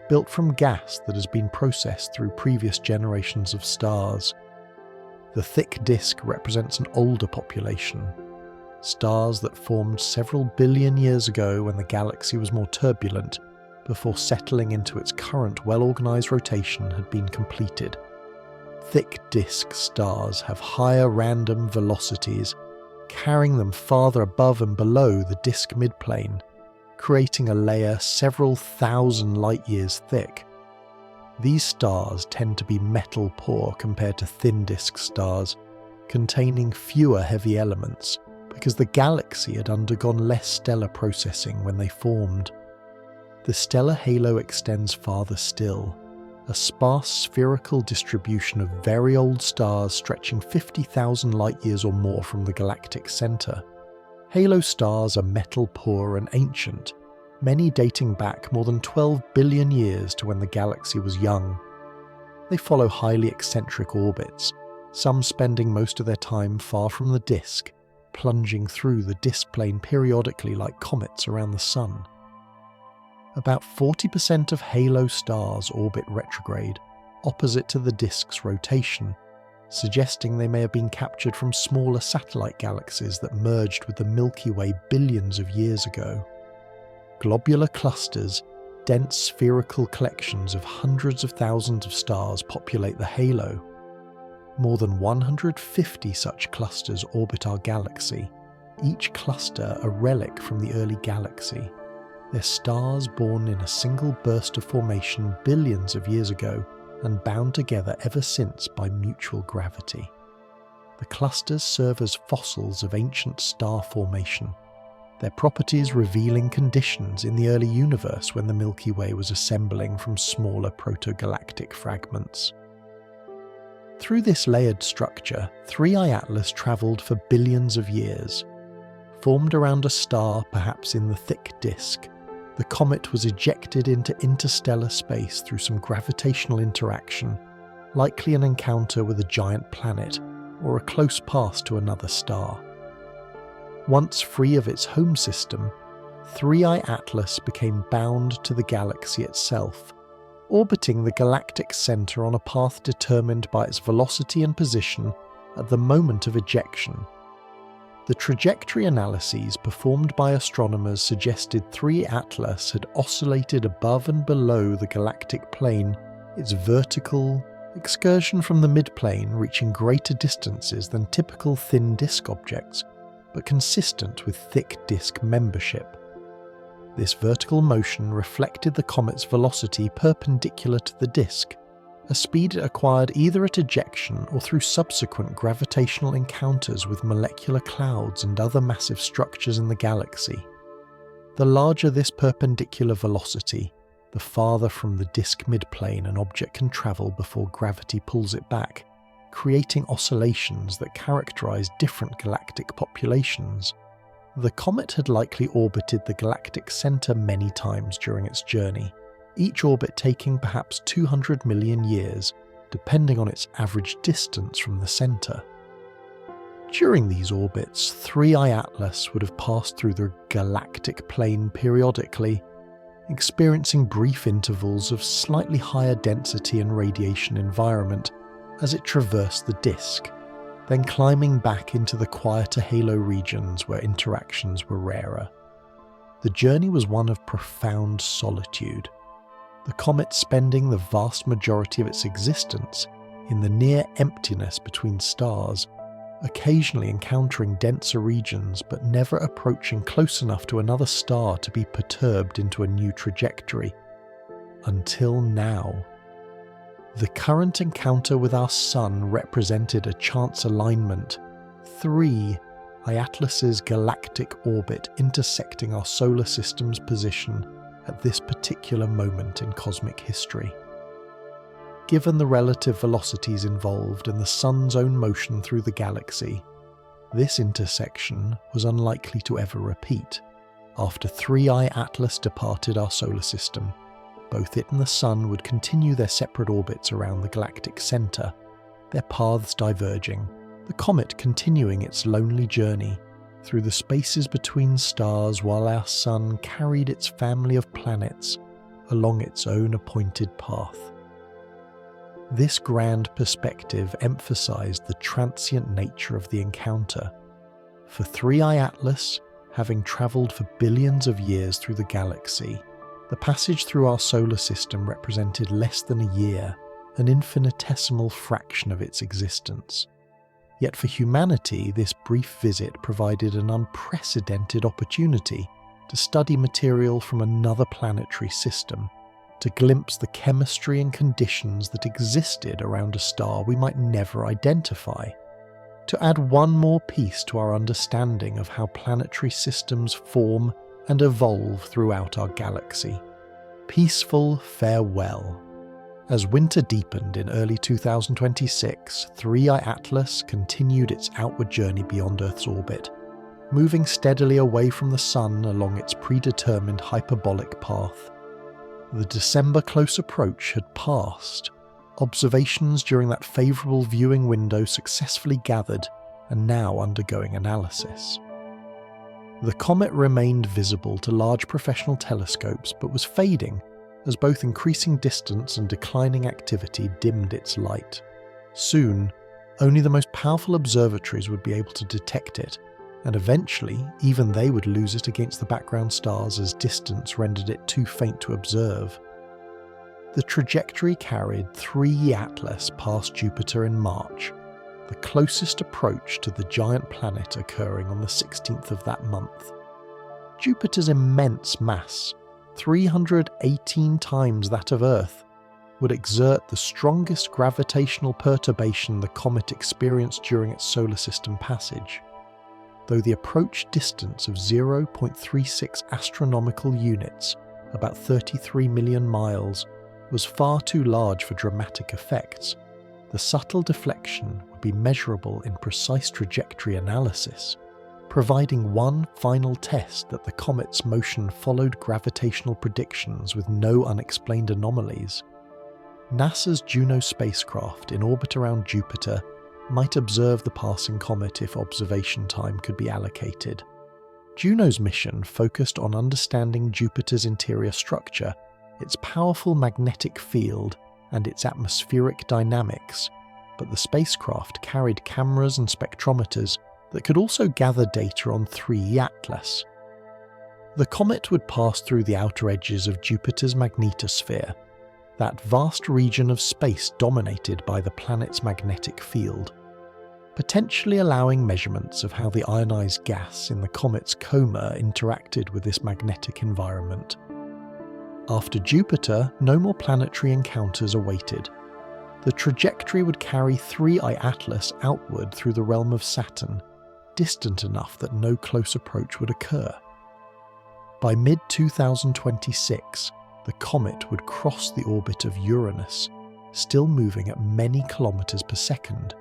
built from gas that has been processed through previous generations of stars. The thick disk represents an older population, stars that formed several billion years ago when the galaxy was more turbulent, before settling into its current well-organized rotation had been completed. Thick disk stars have higher random velocities, carrying them farther above and below the disk midplane, creating a layer several thousand light-years thick. These stars tend to be metal-poor compared to thin disk stars, containing fewer heavy elements, because the galaxy had undergone less stellar processing when they formed. The stellar halo extends farther still, a sparse spherical distribution of very old stars stretching 50,000 light-years or more from the galactic center. Halo stars are metal-poor and ancient, many dating back more than 12 billion years to when the galaxy was young. They follow highly eccentric orbits, some spending most of their time far from the disk, plunging through the disk plane periodically like comets around the Sun. About 40% of Halo stars orbit retrograde, opposite to the disk's rotation, suggesting they may have been captured from smaller satellite galaxies that merged with the Milky Way billions of years ago. Globular clusters, dense spherical collections of hundreds of thousands of stars populate the halo. More than 150 such clusters orbit our galaxy, each cluster a relic from the early galaxy. They're stars born in a single burst of formation billions of years ago and bound together ever since by mutual gravity. The clusters serve as fossils of ancient star formation, their properties revealing conditions in the early universe when the Milky Way was assembling from smaller protogalactic fragments. Through this layered structure, 3I Atlas travelled for billions of years. Formed around a star perhaps in the thick disk, the comet was ejected into interstellar space through some gravitational interaction, likely an encounter with a giant planet or a close pass to another star. Once free of its home system, 3I Atlas became bound to the galaxy itself, orbiting the galactic centre on a path determined by its velocity and position at the moment of ejection. The trajectory analyses performed by astronomers suggested 3 Atlas had oscillated above and below the galactic plane, its vertical excursion from the midplane reaching greater distances than typical thin disk objects, but consistent with thick disk membership. This vertical motion reflected the comet's velocity perpendicular to the disk, a speed it acquired either at ejection or through subsequent gravitational encounters with molecular clouds and other massive structures in the galaxy. The larger this perpendicular velocity, the farther from the disk midplane an object can travel before gravity pulls it back, creating oscillations that characterize different galactic populations. The comet had likely orbited the galactic center many times during its journey, each orbit taking perhaps 200 million years, depending on its average distance from the center. During these orbits, 3I Atlas would have passed through the galactic plane periodically, experiencing brief intervals of slightly higher density and radiation environment as it traversed the disk, then climbing back into the quieter halo regions where interactions were rarer. The journey was one of profound solitude, the comet spending the vast majority of its existence in the near emptiness between stars, occasionally encountering denser regions but never approaching close enough to another star to be perturbed into a new trajectory. Until now. The current encounter with our Sun represented a chance alignment, 3I Atlas's galactic orbit intersecting our solar system's position at this particular moment in cosmic history. Given the relative velocities involved and the Sun's own motion through the galaxy, this intersection was unlikely to ever repeat. After 3I Atlas departed our solar system, both it and the Sun would continue their separate orbits around the galactic centre, their paths diverging, the comet continuing its lonely journey through the spaces between stars while our Sun carried its family of planets along its own appointed path. This grand perspective emphasised the transient nature of the encounter. For 3I Atlas, having travelled for billions of years through the galaxy, the passage through our solar system represented less than a year, an infinitesimal fraction of its existence. Yet for humanity, this brief visit provided an unprecedented opportunity to study material from another planetary system, to glimpse the chemistry and conditions that existed around a star we might never identify, to add one more piece to our understanding of how planetary systems form and evolve throughout our galaxy. Peaceful farewell. As winter deepened in early 2026, 3I Atlas continued its outward journey beyond Earth's orbit, moving steadily away from the Sun along its predetermined hyperbolic path. The December close approach had passed. Observations during that favourable viewing window successfully gathered and now undergoing analysis. The comet remained visible to large professional telescopes but was fading as both increasing distance and declining activity dimmed its light. Soon, only the most powerful observatories would be able to detect it, and eventually even they would lose it against the background stars as distance rendered it too faint to observe. The trajectory carried 3 Atlas past Jupiter in March, the closest approach to the giant planet occurring on the 16th of that month. Jupiter's immense mass, 318 times that of Earth, would exert the strongest gravitational perturbation the comet experienced during its solar system passage. Though the approach distance of 0.36 astronomical units, about 33 million miles, was far too large for dramatic effects, the subtle deflection would be measurable in precise trajectory analysis, providing one final test that the comet's motion followed gravitational predictions with no unexplained anomalies. NASA's Juno spacecraft in orbit around Jupiter might observe the passing comet if observation time could be allocated. Juno's mission focused on understanding Jupiter's interior structure, its powerful magnetic field, and its atmospheric dynamics, but the spacecraft carried cameras and spectrometers that could also gather data on 3 Atlas. The comet would pass through the outer edges of Jupiter's magnetosphere, that vast region of space dominated by the planet's magnetic field, potentially allowing measurements of how the ionized gas in the comet's coma interacted with this magnetic environment. After Jupiter, no more planetary encounters awaited. The trajectory would carry 3I Atlas outward through the realm of Saturn, distant enough that no close approach would occur. By mid-2026, the comet would cross the orbit of Uranus, still moving at many kilometers per second,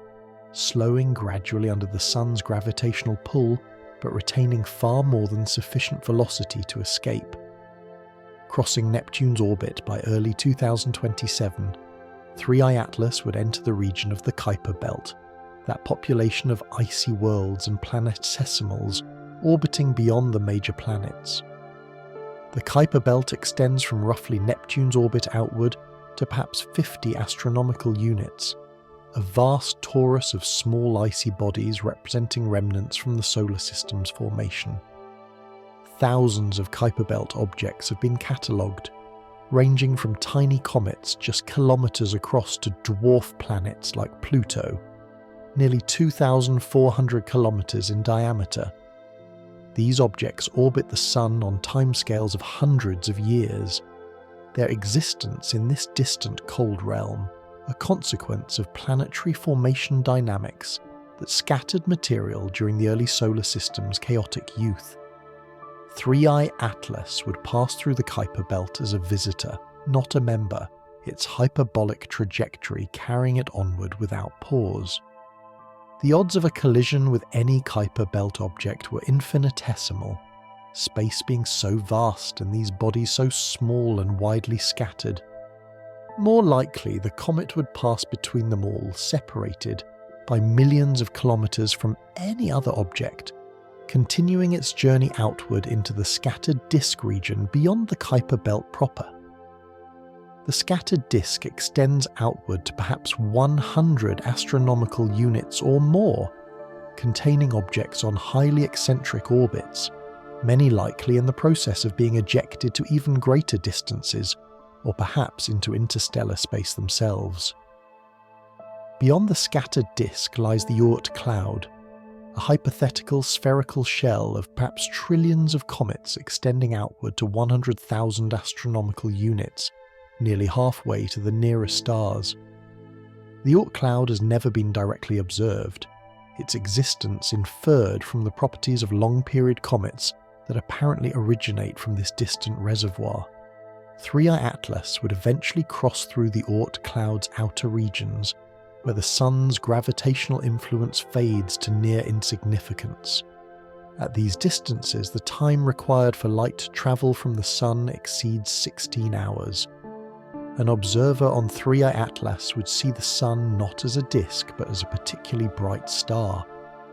slowing gradually under the Sun's gravitational pull, but retaining far more than sufficient velocity to escape. Crossing Neptune's orbit by early 2027, 3I Atlas would enter the region of the Kuiper Belt, that population of icy worlds and planetesimals orbiting beyond the major planets. The Kuiper Belt extends from roughly Neptune's orbit outward to perhaps 50 astronomical units, a vast torus of small icy bodies representing remnants from the solar system's formation. Thousands of Kuiper Belt objects have been catalogued, ranging from tiny comets just kilometers across to dwarf planets like Pluto, nearly 2,400 kilometers in diameter. These objects orbit the Sun on timescales of hundreds of years. Their existence in this distant cold realm, a consequence of planetary formation dynamics that scattered material during the early solar system's chaotic youth. 3I Atlas would pass through the Kuiper Belt as a visitor, not a member, its hyperbolic trajectory carrying it onward without pause. The odds of a collision with any Kuiper Belt object were infinitesimal, space being so vast and these bodies so small and widely scattered. More likely, the comet would pass between them all, separated by millions of kilometers from any other object, continuing its journey outward into the scattered disk region beyond the Kuiper Belt proper. The scattered disk extends outward to perhaps 100 astronomical units or more, containing objects on highly eccentric orbits, many likely in the process of being ejected to even greater distances, or perhaps into interstellar space themselves. Beyond the scattered disk lies the Oort cloud, a hypothetical spherical shell of perhaps trillions of comets extending outward to 100,000 astronomical units, nearly halfway to the nearest stars. The Oort cloud has never been directly observed, its existence inferred from the properties of long-period comets that apparently originate from this distant reservoir. 3I Atlas would eventually cross through the Oort cloud's outer regions, where the Sun's gravitational influence fades to near insignificance. At these distances, the time required for light to travel from the Sun exceeds 16 hours. An observer on 3i Atlas would see the Sun not as a disk but as a particularly bright star,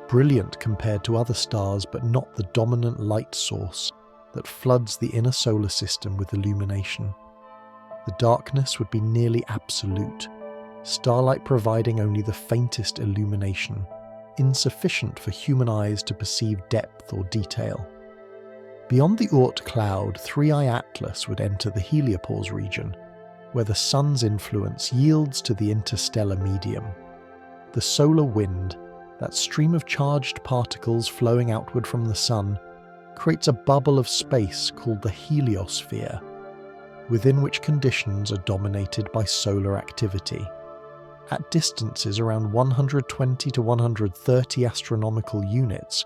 brilliant compared to other stars but not the dominant light source that floods the inner solar system with illumination. The darkness would be nearly absolute, starlight providing only the faintest illumination, insufficient for human eyes to perceive depth or detail. Beyond the Oort cloud, 3i Atlas would enter the heliopause region, where the Sun's influence yields to the interstellar medium. The solar wind, that stream of charged particles flowing outward from the Sun, creates a bubble of space called the heliosphere, within which conditions are dominated by solar activity. At distances around 120 to 130 astronomical units,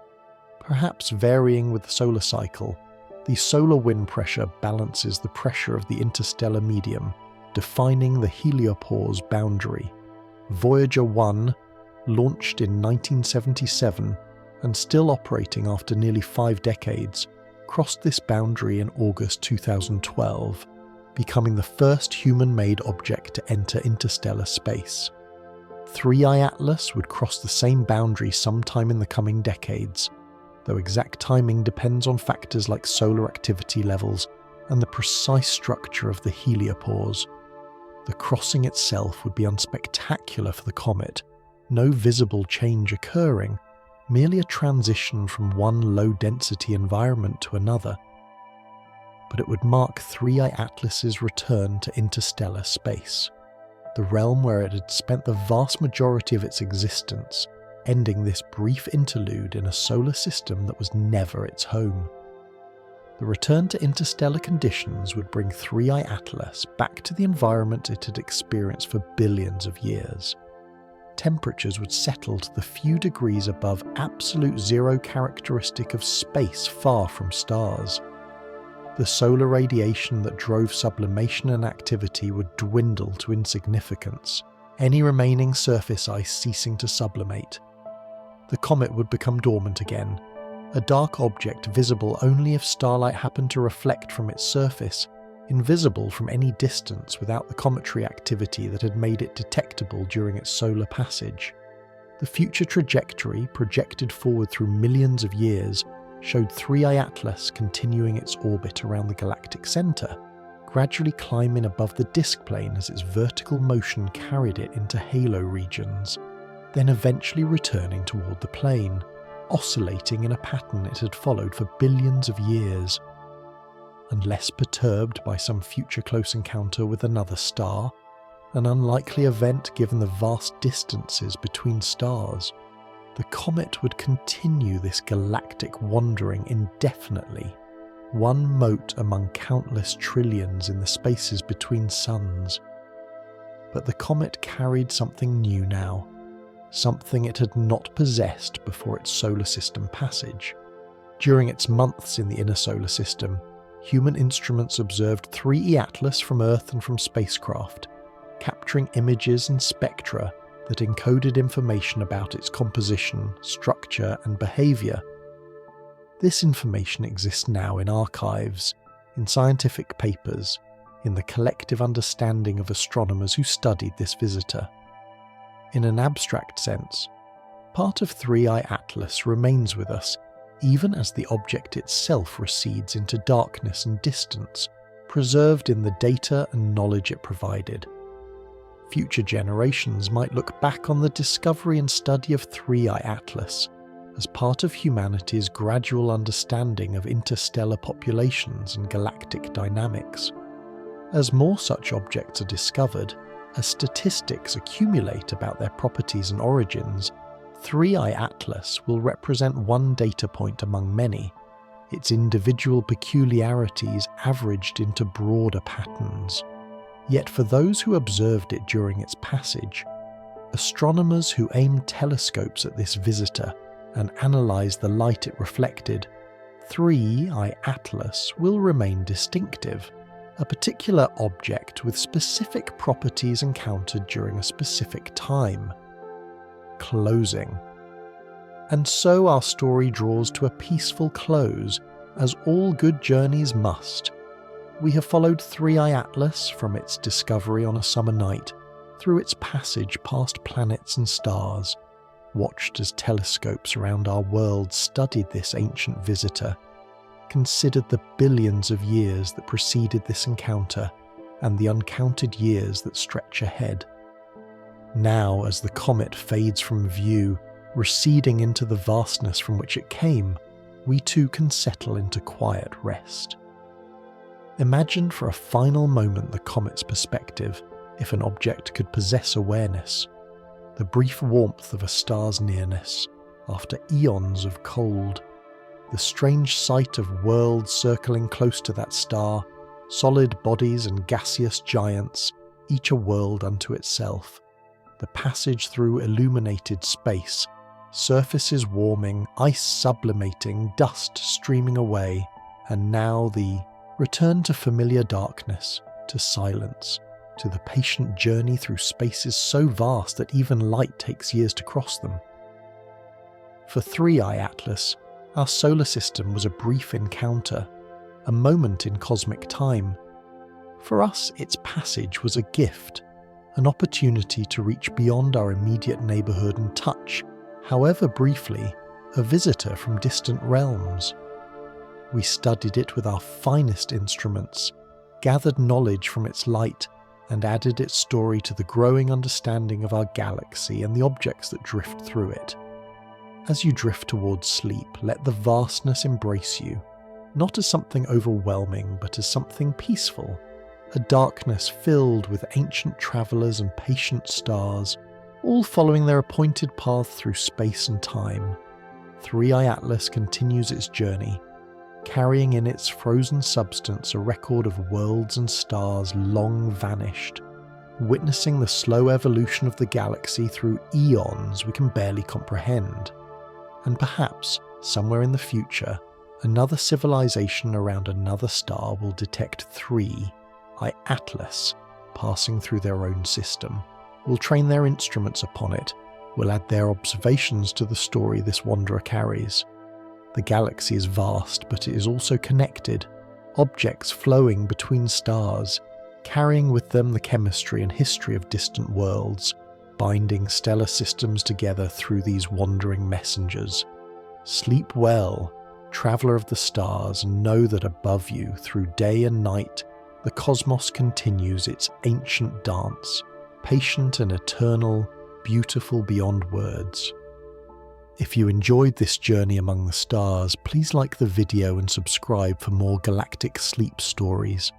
perhaps varying with the solar cycle, the solar wind pressure balances the pressure of the interstellar medium, defining the heliopause boundary. Voyager 1, launched in 1977 and still operating after nearly 5 decades, crossed this boundary in August 2012, becoming the first human-made object to enter interstellar space. 3i Atlas would cross the same boundary sometime in the coming decades, though exact timing depends on factors like solar activity levels and the precise structure of the heliopause. The crossing itself would be unspectacular for the comet, no visible change occurring, merely a transition from one low-density environment to another. But it would mark 3i Atlas's return to interstellar space, the realm where it had spent the vast majority of its existence, ending this brief interlude in a solar system that was never its home. The return to interstellar conditions would bring 3i Atlas back to the environment it had experienced for billions of years. Temperatures would settle to the few degrees above absolute zero characteristic of space far from stars. The solar radiation that drove sublimation and activity would dwindle to insignificance, any remaining surface ice ceasing to sublimate. The comet would become dormant again, a dark object visible only if starlight happened to reflect from its surface, invisible from any distance without the cometary activity that had made it detectable during its solar passage. The future trajectory, projected forward through millions of years, showed 3i Atlas continuing its orbit around the galactic centre, gradually climbing above the disk plane as its vertical motion carried it into halo regions, then eventually returning toward the plane, oscillating in a pattern it had followed for billions of years. Unless perturbed by some future close encounter with another star, an unlikely event given the vast distances between stars, the comet would continue this galactic wandering indefinitely, one mote among countless trillions in the spaces between suns. But the comet carried something new now, something it had not possessed before its solar system passage. During its months in the inner solar system, human instruments observed 3i Atlas from Earth and from spacecraft, capturing images and spectra that encoded information about its composition, structure, and behaviour. This information exists now in archives, in scientific papers, in the collective understanding of astronomers who studied this visitor. In an abstract sense, part of 3i Atlas remains with us even as the object itself recedes into darkness and distance, preserved in the data and knowledge it provided. Future generations might look back on the discovery and study of 3i Atlas as part of humanity's gradual understanding of interstellar populations and galactic dynamics. As more such objects are discovered, as statistics accumulate about their properties and origins, 3i Atlas will represent one data point among many, its individual peculiarities averaged into broader patterns. Yet for those who observed it during its passage, astronomers who aimed telescopes at this visitor and analysed the light it reflected, 3i Atlas will remain distinctive, a particular object with specific properties encountered during a specific time. Closing. And so our story draws to a peaceful close, as all good journeys must. We have followed 3i Atlas from its discovery on a summer night, through its passage past planets and stars, watched as telescopes around our world studied this ancient visitor, considered the billions of years that preceded this encounter, and the uncounted years that stretch ahead. Now, as the comet fades from view, receding into the vastness from which it came, we too can settle into quiet rest. Imagine for a final moment the comet's perspective, if an object could possess awareness, the brief warmth of a star's nearness, after eons of cold, the strange sight of worlds circling close to that star, solid bodies and gaseous giants, each a world unto itself, the passage through illuminated space, surfaces warming, ice sublimating, dust streaming away, and now the return to familiar darkness, to silence, to the patient journey through spaces so vast that even light takes years to cross them. For 3i Atlas, our solar system was a brief encounter, a moment in cosmic time. For us, its passage was a gift, an opportunity to reach beyond our immediate neighbourhood and touch, however briefly, a visitor from distant realms. We studied it with our finest instruments, gathered knowledge from its light, and added its story to the growing understanding of our galaxy and the objects that drift through it. As you drift towards sleep, let the vastness embrace you, not as something overwhelming, but as something peaceful, a darkness filled with ancient travellers and patient stars, all following their appointed path through space and time. 3i Atlas continues its journey, carrying in its frozen substance a record of worlds and stars long vanished, witnessing the slow evolution of the galaxy through eons we can barely comprehend. And perhaps, somewhere in the future, another civilization around another star will detect 3i Atlas passing through their own system, will train their instruments upon it, will add their observations to the story this wanderer carries. The galaxy is vast, but it is also connected, objects flowing between stars, carrying with them the chemistry and history of distant worlds, binding stellar systems together through these wandering messengers. Sleep well, traveller of the stars, and know that above you, through day and night, the cosmos continues its ancient dance, patient and eternal, beautiful beyond words. If you enjoyed this journey among the stars, please like the video and subscribe for more galactic sleep stories.